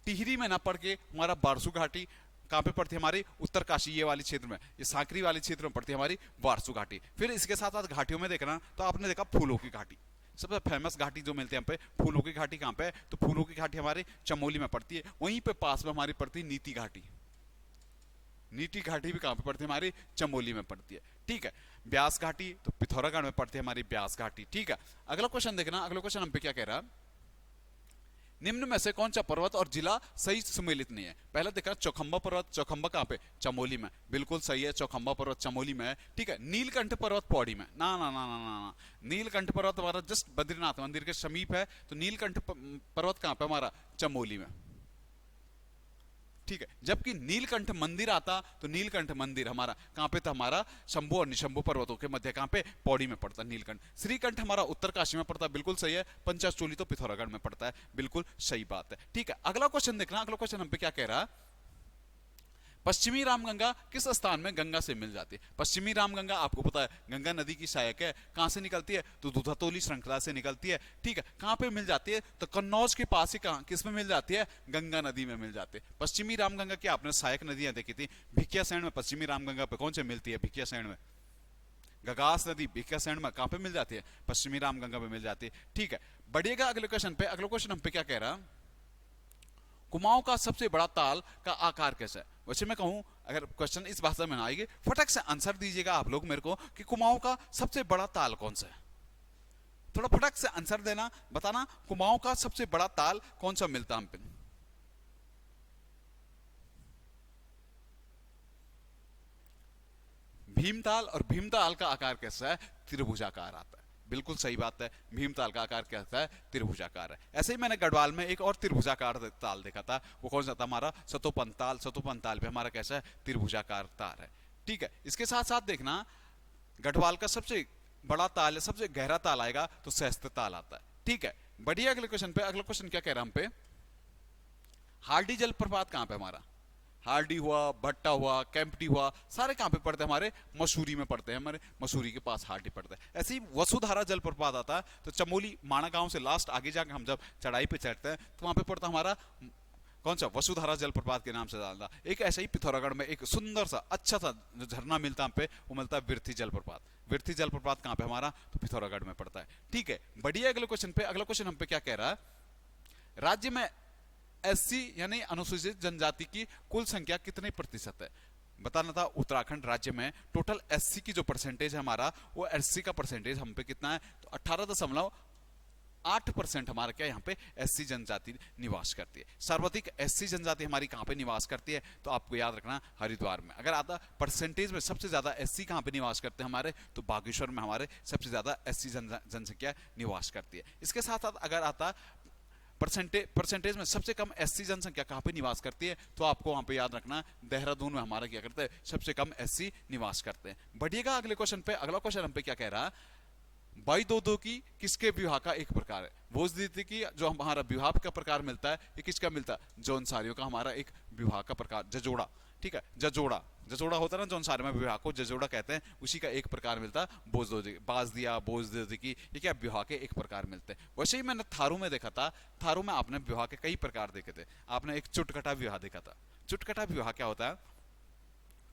टिहरी में ना पड़ के हमारा बारसू घाटी कहाँ पे पड़ती है, हमारी उत्तरकाशी ये वाली क्षेत्र में, ये सांकरी वाली क्षेत्र में पड़ती है हमारी बारसू घाटी। फिर इसके साथ साथ घाटियों में देखना तो आपने देखा फूलों की घाटी, सबसे फेमस घाटी जो मिलती है हम पे, फूलों की घाटी कहाँ पे है, तो फूलों की घाटी हमारे चमोली में पड़ती है। वहीं पे पास में हमारी पड़ती है नीति घाटी। नीति घाटी भी कहाँ पे पड़ती है, हमारी चमोली में पड़ती है। ठीक है, ब्यास घाटी तो पिथौरागढ़ में पड़ती है हमारी ब्यास घाटी। ठीक है, अगला क्वेश्चन देखना, अगला क्वेश्चन हम पे क्या कह रहा है, निम्न में से कौन सा पर्वत और जिला सही सुमेलित नहीं है। पहला देखा चौखंबा पर्वत, चौखंबा कहाँ पे, चमोली में, बिल्कुल सही है, चौखंबा पर्वत चमोली में है। ठीक है, नीलकंठ पर्वत पौड़ी में, ना ना ना ना ना, नीलकंठ पर्वत हमारा जस्ट बद्रीनाथ मंदिर के समीप है, तो नीलकंठ पर्वत कहाँ पे हमारा, चमोली में। ठीक है, जबकि नीलकंठ मंदिर आता तो नीलकंठ मंदिर हमारा कहां पे था, हमारा शंभु और निशंभु पर्वतों के मध्य कहां पे, पौड़ी में पड़ता है नीलकंठ। श्रीकंठ हमारा उत्तरकाशी में पड़ता है, बिल्कुल सही है। पंचाचोली तो पिथौरागढ़ में पड़ता है, बिल्कुल सही बात है। ठीक है, अगला क्वेश्चन देखना, अगला क्वेश्चन हम पे क्या कह रहा है, पश्चिमी रामगंगा किस स्थान में गंगा से मिल जाती है। पश्चिमी रामगंगा आपको पता है गंगा नदी की सहायक है, कहां से निकलती है, तो दूधातोली श्रृंखला से निकलती है। ठीक है, कहां पे मिल जाती है, तो कन्नौज के पास ही, कहां, किस में मिल जाती है, गंगा नदी में मिल जाती है। पश्चिमी रामगंगा की आपने सहायक नदियां देखी थी, भिकियासैंण में पश्चिमी रामगंगा पे कौन से मिलती है, भिकियासैंण में गगास नदी भिकियासैंण में कहां पे मिल जाती है, पश्चिमी रामगंगा में मिल जाती है। ठीक है, बढ़िएगा अगले क्वेश्चन पे, अगला क्वेश्चन हम पे क्या कह रहा है, कुमाऊं का सबसे बड़ा ताल का आकार कैसा है। वैसे मैं कहूं, अगर क्वेश्चन इस भाषा में ना आएगी, फटक से आंसर दीजिएगा आप लोग मेरे को कि कुमाऊं का सबसे बड़ा ताल कौन सा है। थोड़ा फटक से आंसर देना, बताना कुमाऊं का सबसे बड़ा ताल कौन सा मिलता है हम पे। भीमताल, और भीमताल का आकार कैसा है, त्रिभुजाकार आता है, बिल्कुल सही बात है। भीमताल का आकार कैसा है, त्रिभुजाकार है। ऐसे ही मैंने गढ़वाल में एक और त्रिभुजाकार ताल देखा था, वो कौन सा था, हमारा सतोपन ताल। सतोपन ताल पे हमारा कैसा है, त्रिभुजाकार तार है। ठीक है, इसके साथ साथ देखना गढ़वाल का सबसे बड़ा ताल है, सबसे गहरा ताल आएगा तो सहस्त्र ताल आता है। ठीक है, बढ़िया अगले क्वेश्चन पे, अगला क्वेश्चन क्या कह रहा है हम पे, हार्डी जलप्रपात कहां पे हमारा, हार्डी हुआ, भट्टा हुआ, कैंपटी हुआ, सारे कहां पे पड़ते हैं, हमारे मसूरी में पड़ते हैं, हमारे मसूरी के पास हार्डी पड़ता है। ऐसे ही वसुधारा जलप्रपात आता है तो चमोली माणा गांव से लास्ट आगे जाकर हम जब चढ़ाई पे चढ़ते हैं तो वहां पे पड़ता हमारा कौन सा, वसुधारा जलप्रपात के नाम से जानता। एक ऐसा ही पिथौरागढ़ में एक सुंदर सा अच्छा सा झरना मिलता है हम पे, वो मिलता है विरथी जलप्रपात। विरथी जलप्रपात कहां पे हमारा, तो पिथौरागढ़ में पड़ता है। ठीक है, बढ़िया अगले क्वेश्चन पे, अगला क्वेश्चन हम पे क्या कह रहा है, राज्य में एससी यानी अनुसूचित जनजाति की कुल संख्या कितने प्रतिशत है। बताना था उत्तराखंड राज्य में टोटल एससी की जो परसेंटेज है हमारा, वो एससी का परसेंटेज हम पे कितना है, तो 18.8% हमारा क्या यहाँ पे एससी जनजाति निवास करती है। सर्वाधिक एससी जनजाति हमारी कहाँ पे निवास करती है, तो आपको याद रखना हरिद्वार में। अगर आता परसेंटेज में सबसे ज्यादा एससी कहाँ पे निवास करते हैं हमारे, तो बागेश्वर में हमारे सबसे ज्यादा एससी जनसंख्या निवास करती है। इसके साथ साथ अगर आता परसेंटेज में सबसे कम एससी जनसंख्या कहां पे निवास करती है, तो आपको वहां पे याद रखना देहरादून में हमारा क्या करते हैं, सबसे कम एससी निवास करते हैं। बढ़िएगा अगले क्वेश्चन पे, अगला क्वेश्चन हम पे क्या कह रहा है, बाई दो दो की किसके विवाह का एक प्रकार है। भोजदीति की जो हमारा विवाह का प्रकार मिलता है, ये किसका मिलता है, जौनसारियों का हमारा एक विवाह का प्रकार, जजोड़ा। ठीक है, जजोड़ा, जजोड़ा होता है ना जौनसारी में विवाह को जजोड़ा कहते हैं, उसी का एक प्रकार मिलता है बाज दिया बोजदीति की, ये क्या विवाह के एक प्रकार मिलते हैं। वैसे ही मैंने थारू में देखा था, थारू में आपने विवाह के कई प्रकार देखे थे। आपने एक चुटकटा विवाह देखा था। चुटकटा विवाह क्या होता है,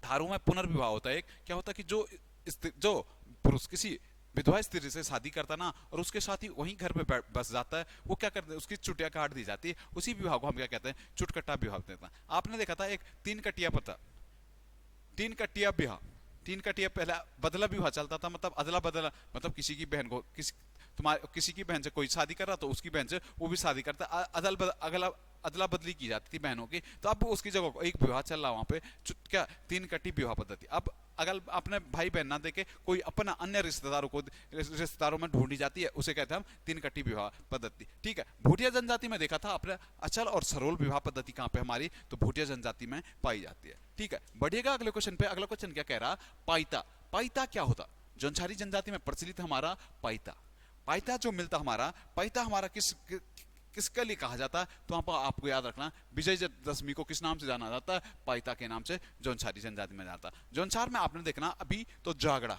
थारू में पुनर्विवाह होता है। एक क्या होता है कि जो पुरुष किसी विधवा स्त्री से शादी करता ना, और उसके साथ ही वहीं घर पे बस जाता है, वो क्या करते हैं, उसकी चुटिया काट दी जाती है, उसी विवाह को हम क्या कहते हैं, चुटकट्टा विवाह कहते हैं। आपने देखा था एक तीन कटिया विवाह, तीन कटिया पहला बदला विवाह चलता था, मतलब अदला बदला, मतलब किसी की बहन को किसी की बहन से कोई शादी कर रहा तो उसकी बहन से वो भी शादी करता, अदला बदली की जाती थी बहनों की, तो अब उसकी जगह एक विवाह चल रहा वहां पे क्या 3 कट्टी विवाह पद्धति। अब अगर अपने भाई बहन ना देके कोई अपना अन्य रिश्तेदारों में ढूंढी जाती है, उसे कहते हैं हम 3 कट्टी विवाह पद्धति। ठीक है, भूटिया जनजाति में देखा था अपने अचल और सरोल विवाह पद्धति कहां पे हमारी, तो भूटिया जनजाति में पाई जाती है। ठीक है, बढ़िएगा अगले क्वेश्चन पे। अगला क्वेश्चन क्या कह रहा, पाइता। पाइता क्या होता, जौनसारी जनजाति में प्रचलित हमारा पाइता। पाइता जो मिलता हमारा, पाइता हमारा किसके लिए कहा जाता है, तो वहां पर आपको याद रखना विजयदशमी को किस नाम से जाना जाता है, पाइता के नाम से जौनसारी जनजाति में जाता है। जौनसार में आपने देखना अभी तो जागड़ा,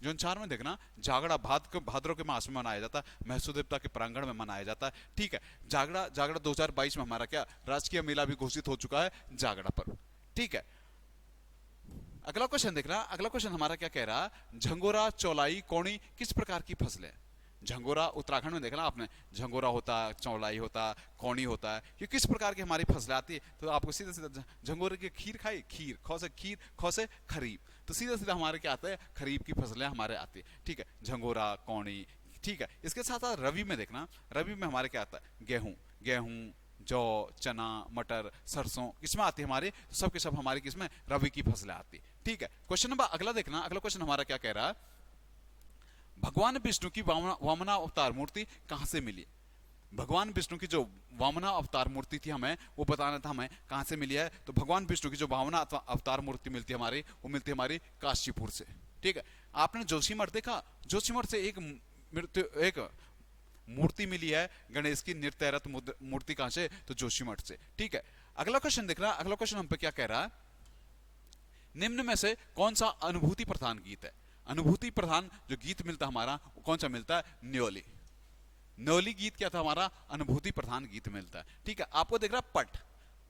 जौनसार में देखना जागड़ा भाद्रों के मास में मनाया जाता है, महसू देवता के प्रांगण में मनाया जाता है। ठीक है, जागड़ा 2022 में हमारा क्या राजकीय मेला भी घोषित हो चुका है जागड़ा पर। ठीक है, अगला क्वेश्चन देखना। अगला क्वेश्चन हमारा क्या कह रहा, झंगोरा, चौलाई, कौड़ी किस प्रकार की फसलें। झंगोरा उत्तराखंड में देखना आपने, झंगोरा होता, चौलाई होता, कौड़ी होता है, ये किस प्रकार की हमारी फसलें आती है, तो आपको सीधा सीधा झंगोरे की खीर खाई, खीर खीर, खौ से खरीफ, तो सीधा सीधा हमारे क्या आता है, खरीफ की फसलें हमारे आती है। ठीक है, झंगोरा, कौड़ी। ठीक है, इसके साथ साथ रवि में देखना, रवि में हमारे क्या आता है, गेहूं, जौ, चना, मटर, सरसों किसमें आती है हमारे, सब के सब हमारी किसमें, रवि की फसलें आती। ठीक है, क्वेश्चन नंबर अगला देखना। अगला क्वेश्चन हमारा क्या कह रहा है, भगवान विष्णु की वामना अवतार मूर्ति कहां से मिली। भगवान विष्णु की जो वामना अवतार मूर्ति थी हमें वो बताना था हमें कहां से मिली है, तो भगवान विष्णु की जो वामना अवतार मूर्ति मिलती है हमारी, वो मिलती है हमारी काशीपुर से। ठीक है, आपने जोशीमठ देखा, जोशीमठ से एक मूर्ति मिली है गणेश की नृत्यरत मूर्ति कहां से, तो जोशीमठ से। ठीक है, अगला क्वेश्चन देखना। अगला क्वेश्चन हम पे क्या कह रहा है, निम्न में से कौन सा अनुभूति प्रधान गीत है। अनुभूति प्रधान जो गीत मिलता हमारा कौन सा मिलता है, न्योली। न्योली गीत क्या था हमारा, अनुभूति प्रधान गीत मिलता है। ठीक है, आपको देख रहा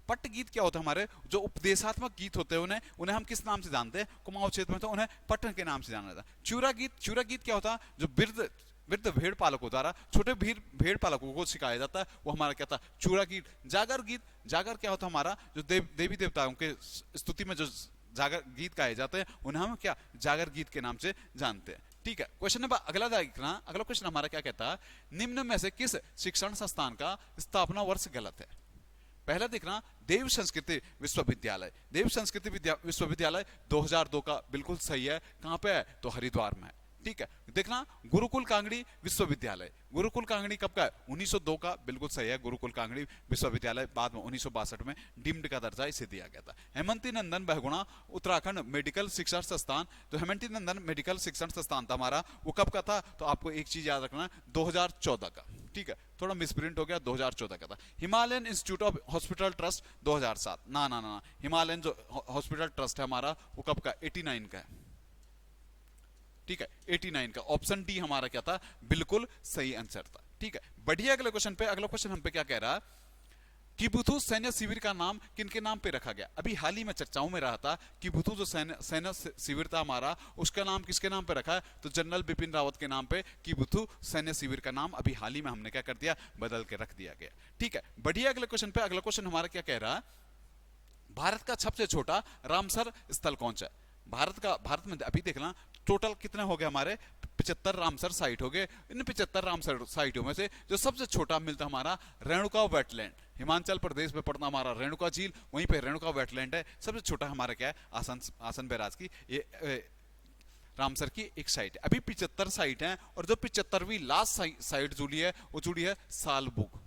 पट गीत क्या होता है हमारे, जो उपदेशात्मक गीत होते हैं उन्हें हम किस नाम से जानते हैं, कुमाऊं क्षेत्र में तो उन्हें पट के नाम से जाना जाता है। चूरा गीत क्या होता है, जो वृद्ध भेड़ पालकों द्वारा छोटे भेड़ पालकों को सिखाया जाता है, वो हमारा क्या था, चूरा गीत। जागर क्या होता है हमारा, जो देवी देवताओं के स्तुति में जो जागर गीत गाए जाते हैं उन्हें हम क्या जागर गीत के नाम से जानते हैं। ठीक है, क्वेश्चन नंबर अगला देखना। अगला क्वेश्चन हमारा क्या कहता है, निम्न में से किस शिक्षण संस्थान का स्थापना वर्ष गलत है। पहला देखना, देव संस्कृति विश्वविद्यालय। देव संस्कृति विश्वविद्यालय 2002 का बिल्कुल सही है, कहां पे है, तो हरिद्वार में है। ठीक है, देखना गुरुकुल कांगड़ी विश्वविद्यालय, गुरुकुल कांगड़ी कब का है, 1902 का, बिल्कुल सही है। गुरुकुल कांगड़ी विश्वविद्यालय बाद में 1962 में डीम्ड का दर्जा इसे दिया गया था। हेमंती नंदन बहुगुणा उत्तराखंड मेडिकल शिक्षण संस्थान, तो हेमंती नंदन मेडिकल शिक्षण संस्थान था हमारा, वो कब का था, तो आपको एक चीज याद रखना, 2014 का। ठीक है, थोड़ा मिसप्रिंट हो गया, 2014 का था। Himalayan institute of hospital trust 2007, ना, हिमालयन जो हॉस्पिटल ट्रस्ट है हमारा वो कब का, 89 का है। ठीक है, 89 का, ऑप्शन डी हमारा क्या था, बिल्कुल सही आंसर था। ठीक है, बढ़िया अगले क्वेश्चन पे। अगला क्वेश्चन हम पे क्या कह रहा, किबुथु सैन्य शिविर का नाम किनके नाम पे रखा गया। अभी हाल ही में चर्चाओं में रहा था, किबुथु जो सैन्य शिविर था हमारा, उसका नाम किसके नाम पे रखा है, तो जनरल बिपिन रावत के नाम पे किबुथु सैन्य शिविर का नाम अभी हाल ही में हमने क्या कर दिया, बदल के रख दिया गया। ठीक है, बढ़िया अगले क्वेश्चन पे। अगला क्वेश्चन हमारा क्या कह रहा, भारत का सबसे छोटा रामसर स्थल कौन सा है। भारत में अभी देखना टोटल कितने हो गए हमारे, 75 रामसर साइट हो गए। इन 75 रामसर साइटों में से जो सबसे छोटा मिलता हमारा रेणुका वेटलैंड, हिमाचल प्रदेश में पड़ता हमारा रेणुका झील, वहीं पे रेणुका वेटलैंड है। सबसे छोटा हमारा क्या है, आसन बैराज की ये रामसर की एक साइट है। अभी 75 साइट है, और जो 75वीं लास्ट साइट जुड़ी है वो जुड़ी है सालबुग।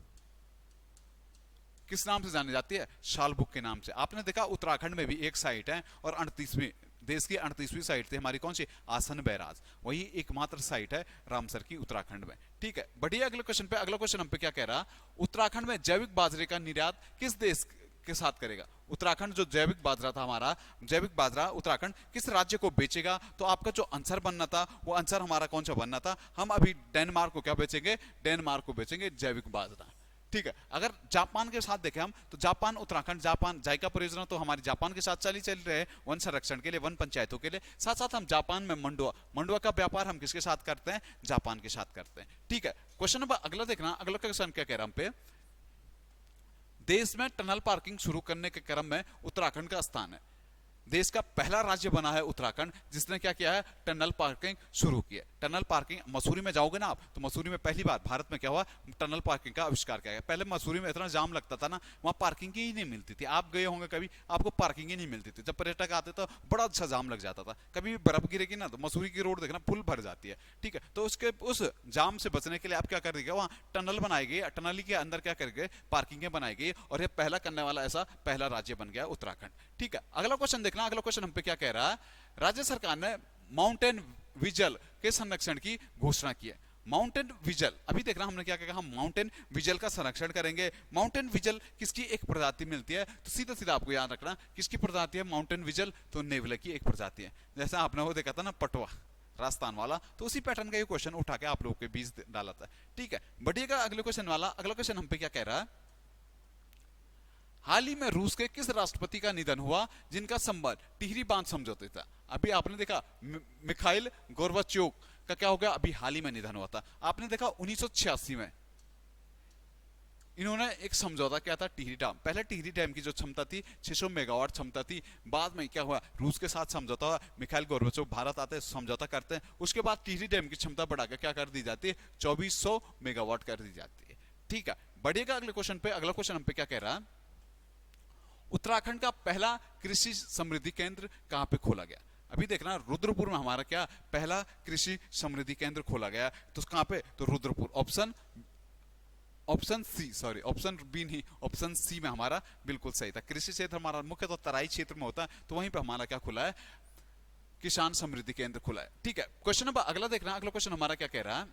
किस नाम से जानी जाती है, शालबुग के नाम से। आपने देखा उत्तराखंड में भी एक साइट है, और 38वीं देश की 38वीं साइट थी हमारी कौन सी, आसन बैराज, वही एकमात्र साइट है रामसर की उत्तराखंड में। ठीक है, बढ़िया अगले क्वेश्चन पे। अगला क्वेश्चन हम पे क्या कह रहा, उत्तराखंड में जैविक बाजरे का निर्यात किस देश के साथ करेगा। उत्तराखंड जो जैविक बाजरा था हमारा, जैविक बाजरा उत्तराखंड किस राज्य को बेचेगा, तो आपका जो आंसर बनना था वो आंसर हमारा कौन सा बनना था, हम अभी डेनमार्क को क्या बेचेंगे, डेनमार्क को बेचेंगे जैविक बाजरा। ठीक है, अगर जापान के साथ देखें हम, तो जापान उत्तराखंड, जापान जायका परियोजना तो हमारी जापान के साथ चल रहे हैं वन संरक्षण के लिए, वन पंचायतों के लिए। साथ साथ हम जापान में मंडुआ का व्यापार हम किसके साथ करते हैं, जापान के साथ करते हैं। ठीक है, क्वेश्चन नंबर अगला देखना। अगला क्वेश्चन क्या कह रहा हम पे, देश में टनल पार्किंग शुरू करने के क्रम में उत्तराखंड का स्थान है। देश का पहला राज्य बना है उत्तराखंड जिसने क्या किया है, टनल पार्किंग शुरू की है। टनल पार्किंग, मसूरी में जाओगे ना आप, तो मसूरी में पहली बार भारत में क्या हुआ, टनल पार्किंग का आविष्कार किया गया। पहले मसूरी में इतना जाम लगता था ना, वहां पार्किंग ही नहीं मिलती थी। आप गए होंगे कभी, आपको पार्किंग ही नहीं मिलती थी। जब पर्यटक आते तो बड़ा अच्छा जाम लग जाता था। कभी भी बर्फ गिरेगी ना, तो मसूरी की रोड देखना फुल भर जाती है। ठीक है, तो उसके उस जाम से बचने के लिए आप क्या कर दिया, वहां टनल बनाई गई, टनल के अंदर क्या कर गए, पार्किंगें बनाई गई, और ये पहला करने वाला ऐसा पहला राज्य बन गया उत्तराखंड। ठीक है, अगला क्वेश्चन देखना। अगला क्वेश्चन हम पे क्या कह रहा है, राज्य सरकार ने माउंटेन विजल के संरक्षण की घोषणा की है। माउंटेन विजल, अभी देखना हमने क्या कहा, हम माउंटेन विजल का संरक्षण करेंगे। माउंटेन विजल किसकी एक प्रजाति मिलती है, तो सीधा सीधा आपको याद रखना किसकी प्रजाति है माउंटेन विजल, तो नेवले की एक प्रजाति है। जैसा आपने वो देखा था ना पटवा राजस्थान वाला, तो उसी पैटर्न का ये क्वेश्चन उठा के आप लोगों के बीच डाला था। ठीक है, बढ़िएगा अगले क्वेश्चन वाला। अगला क्वेश्चन हम पे क्या कह रहा है, हाल ही में रूस के किस राष्ट्रपति का निधन हुआ जिनका संबंध टिहरी बांध समझौते था। अभी आपने देखा मिखाइल गोर्बाचोव का क्या हो गया, अभी हाल ही में निधन हुआ था। आपने देखा 1986 में इन्होंने एक समझौता किया था टिहरी डैम। पहले टिहरी डैम की जो क्षमता थी 600 मेगावाट क्षमता थी। बाद में क्या हुआ, रूस के साथ समझौता हुआ, मिखाइल गोर्बाचोव भारत आते हैं, समझौता करते हैं। उसके बाद टिहरी डैम की क्षमता बढ़ाकर क्या कर दी जाती है, 2400 मेगावाट कर दी जाती है। ठीक है, बढ़िएगा अगले क्वेश्चन पे। अगला क्वेश्चन हम पे क्या कह रहा है, उत्तराखंड का पहला कृषि समृद्धि केंद्र कहां पे खोला गया। अभी देखना रुद्रपुर में हमारा क्या पहला कृषि समृद्धि केंद्र खोला गया, तो कहां पे, तो Rudrapur. Option C, sorry option B नहीं, ऑप्शन सी में हमारा बिल्कुल सही था। कृषि क्षेत्र हमारा मुख्यतः तो तराई क्षेत्र में होता है, तो वहीं पे हमारा क्या खुला है, किसान समृद्धि केंद्र खुला है। ठीक है, क्वेश्चन नंबर अगला देखना। अगला क्वेश्चन हमारा क्या कह रहा है,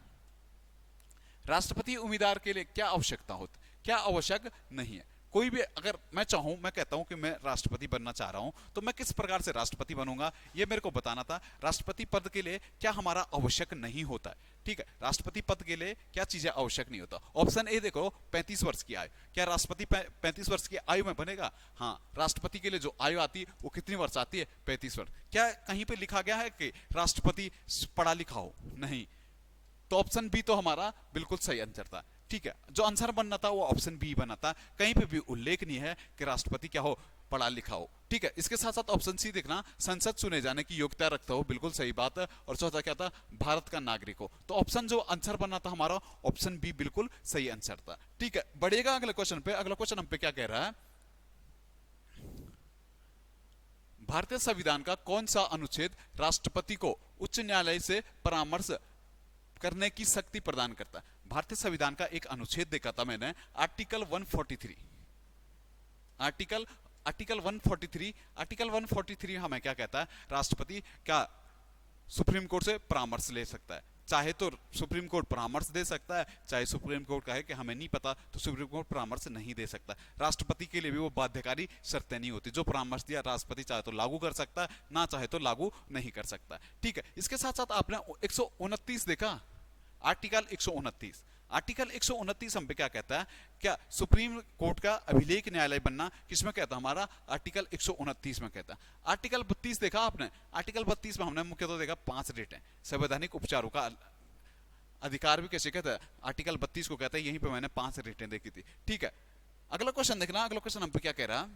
राष्ट्रपति उम्मीदवार के लिए क्या आवश्यकता होती, क्या आवश्यक नहीं है। कोई भी अगर मैं चाहूं, मैं कहता हूं कि मैं राष्ट्रपति बनना चाह रहा हूं, तो मैं किस प्रकार से राष्ट्रपति बनूंगा, ये मेरे को बताना था। राष्ट्रपति पद के लिए क्या हमारा आवश्यक नहीं होता है। ठीक है, राष्ट्रपति पद के लिए क्या चीजें आवश्यक नहीं होता। ऑप्शन ए देखो, 35 वर्ष की आयु। क्या राष्ट्रपति 35 वर्ष की आयु में बनेगा, हाँ। राष्ट्रपति के लिए जो आयु आती है वो कितनी वर्ष आती है, 35 वर्ष। क्या कहीं पे लिखा गया है कि राष्ट्रपति पढ़ा लिखा हो, नहीं। तो ऑप्शन बी तो हमारा बिल्कुल सही आंसर था। ठीक है, जो आंसर बनना था वो ऑप्शन बी बना था। कहीं पे भी उल्लेख नहीं है कि राष्ट्रपति क्या हो, पढ़ा लिखा हो। ठीक है, इसके साथ साथ ऑप्शन सी देखना, संसद चुने जाने की योग्यता रखता हो, बिल्कुल सही बात है। और चौथा क्या था, भारत का नागरिक हो। तो ऑप्शन जो आंसर बनना था हमारा, ऑप्शन बी बिल्कुल सही आंसर था। ठीक है, बढ़ेगा अगले क्वेश्चन पे। अगला क्वेश्चन हम पे क्या कह रहा है, भारतीय संविधान का कौन सा अनुच्छेद राष्ट्रपति को उच्च न्यायालय से परामर्श करने की शक्ति प्रदान करता है। भारतीय संविधान का एक अनुच्छेद देखा था मैंने, आर्टिकल 143। आर्टिकल 143 हमें क्या कहता है, राष्ट्रपति क्या सुप्रीम कोर्ट से परामर्श ले सकता है। चाहे तो सुप्रीम कोर्ट परामर्श दे सकता है, चाहे सुप्रीम कोर्ट कहे कि हमें नहीं पता, तो सुप्रीम कोर्ट परामर्श नहीं दे सकता। राष्ट्रपति के लिए भी वो बाध्यकारी शर्तें नहीं होती। जो परामर्श दिया राष्ट्रपति चाहे तो लागू कर सकता है, ना चाहे तो लागू नहीं कर सकता। ठीक है, इसके साथ साथ आपने 129 देखा, आर्टिकल 129। आर्टिकल 129 हम पे क्या कहता है, क्या सुप्रीम कोर्ट का अभिलेख न्यायालय बनना किसमें कहता है, हमारा आर्टिकल 129 में कहता है। आर्टिकल 32 देखा आपने, आर्टिकल 32 में हमने मुख्यतः देखा 5 रेटें, संवैधानिक उपचारों का अधिकार भी कैसे कहता है, आर्टिकल 32 को कहता है। यहीं पे मैंने 5 रेटें देखी थी। ठीक है, अगला क्वेश्चन देखना। अगला क्वेश्चन हम पे क्या कह रहा है,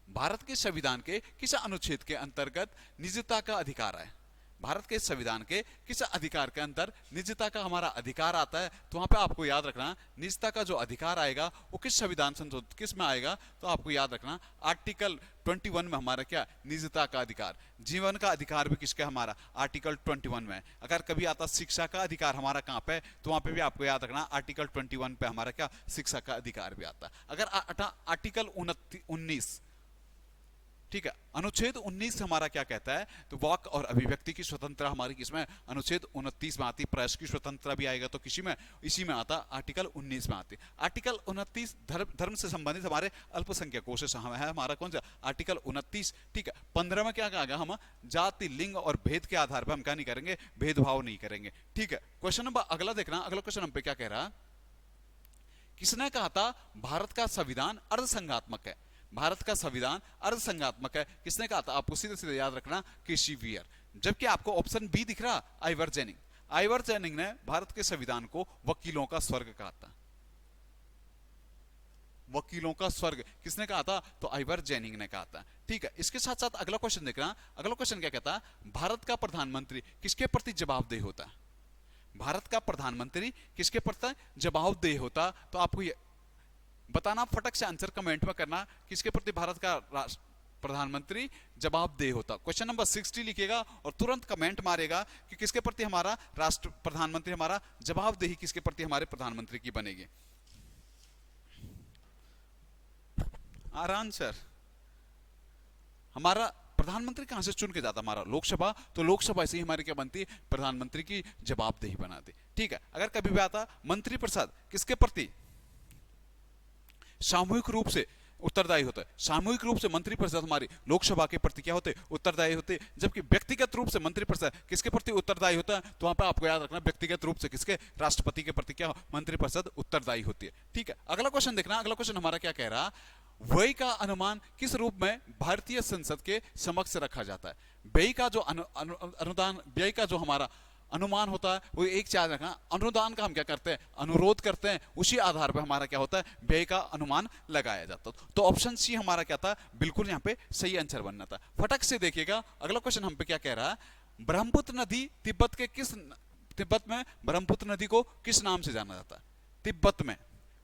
भारत के संविधान के किस अनुच्छेद के अंतर्गत निजता का अधिकार है। भारत के संविधान के किस अधिकार के अंदर निजता का हमारा अधिकार आता है, तो वहां पे आपको याद रखना निजता का जो अधिकार आएगा वो किस संविधान संशोधन किस में आएगा, तो आपको याद रखना आर्टिकल 21 में हमारा क्या, निजता का अधिकार। जीवन का अधिकार भी किसका, हमारा आर्टिकल 21 में। अगर कभी आता शिक्षा का अधिकार हमारा कहां पे, तो वहां पे भी आपको याद रखना आर्टिकल 21 पे हमारा क्या, शिक्षा का अधिकार भी आता। अगर आर्टिकल 19, ठीक है, अनुच्छेद 19 हमारा क्या कहता है, तो वाक और अभिव्यक्ति की स्वतंत्रता हमारी किसमें, अनुच्छेद 29 में आती। प्रेस की स्वतंत्रता भी आएगा तो किसी में, इसी में आता, आर्टिकल 19 में आती। आर्टिकल 29 धर्म से संबंधित हमारे अल्पसंख्यकों से है हमारा कौन सा, आर्टिकल 29। ठीक है, 15 में क्या कहा, हम जाति लिंग और भेद के आधार पर हम क्या नहीं करेंगे, भेदभाव नहीं करेंगे। ठीक है, क्वेश्चन नंबर अगला देखना। अगला क्वेश्चन हम पे क्या कह रहा, किसने कहा था भारत का संविधान अर्धसंघात्मक है। भारत का संविधान अर्धसंघात्मक है, किसने कहा था, आपको सीधे सीधे याद रखना, केसी वियर। जबकि आपको ऑप्शन बी दिख रहा, आइवर जेनिंग। आइवर जेनिंग ने भारत के संविधान को वकीलों का स्वर्ग कहा था। वकीलों का स्वर्ग, किसने कहा था? तो आइवर जेनिंग ने कहा था। ठीक है, इसके साथ साथ अगला क्वेश्चन देखना। अगला क्वेश्चन क्या कहता है? भारत का प्रधानमंत्री किसके प्रति जवाबदेह होता है? भारत का प्रधानमंत्री किसके प्रति जवाबदेह होता? तो आपको ये बताना, फटक से आंसर कमेंट में करना, किसके प्रति भारत का प्रधानमंत्री जवाबदेह होता। क्वेश्चन नंबर 60 लिखिएगा और तुरंत कमेंट मारेगा कि किसके प्रति हमारा राष्ट्र प्रधानमंत्री, हमारा जवाबदेही किसके प्रति हमारे प्रधानमंत्री की बनेगी। आंसर हमारा प्रधानमंत्री कहां से चुन के जाता? हमारा लोकसभा, तो लोकसभा से ही हमारी क्या बनती? प्रधानमंत्री की जवाबदेही बनाती। ठीक है, अगर कभी भी आता मंत्रिपरिषद किसके प्रति सामूहिक रूप से उत्तरदायी होता है? सामूहिक रूप से मंत्रिपरिषद हमारी लोकसभा के प्रति क्या होते? उत्तरदायी होते। जबकि व्यक्तिगत रूप से मंत्रिपरिषद किसके प्रति उत्तरदायी होता है? तो वहां पर आपको याद रखना, व्यक्तिगत रूप से किसके? राष्ट्रपति के प्रति क्या मंत्रिपरिषद उत्तरदायी होती है। ठीक है, अगला क्वेश्चन देखना। अगला क्वेश्चन हमारा क्या कह रहा? व्यय का अनुमान किस रूप में भारतीय संसद के समक्ष रखा जाता है? व्यय का जो अनुदान, व्यय का जो हमारा अनुमान होता है वो एक चार्ज रखना। अनुदान का हम क्या करते हैं? अनुरोध करते हैं, उसी आधार पर हमारा क्या होता है? व्यय का अनुमान लगाया जाता है। तो ऑप्शन सी हमारा क्या था? बिल्कुल यहाँ पे सही आंसर बनना था। फटक से देखिएगा, अगला क्वेश्चन हम पे क्या कह रहा है? ब्रह्मपुत्र नदी तिब्बत में ब्रह्मपुत्र नदी को किस नाम से जाना जाता है? तिब्बत में,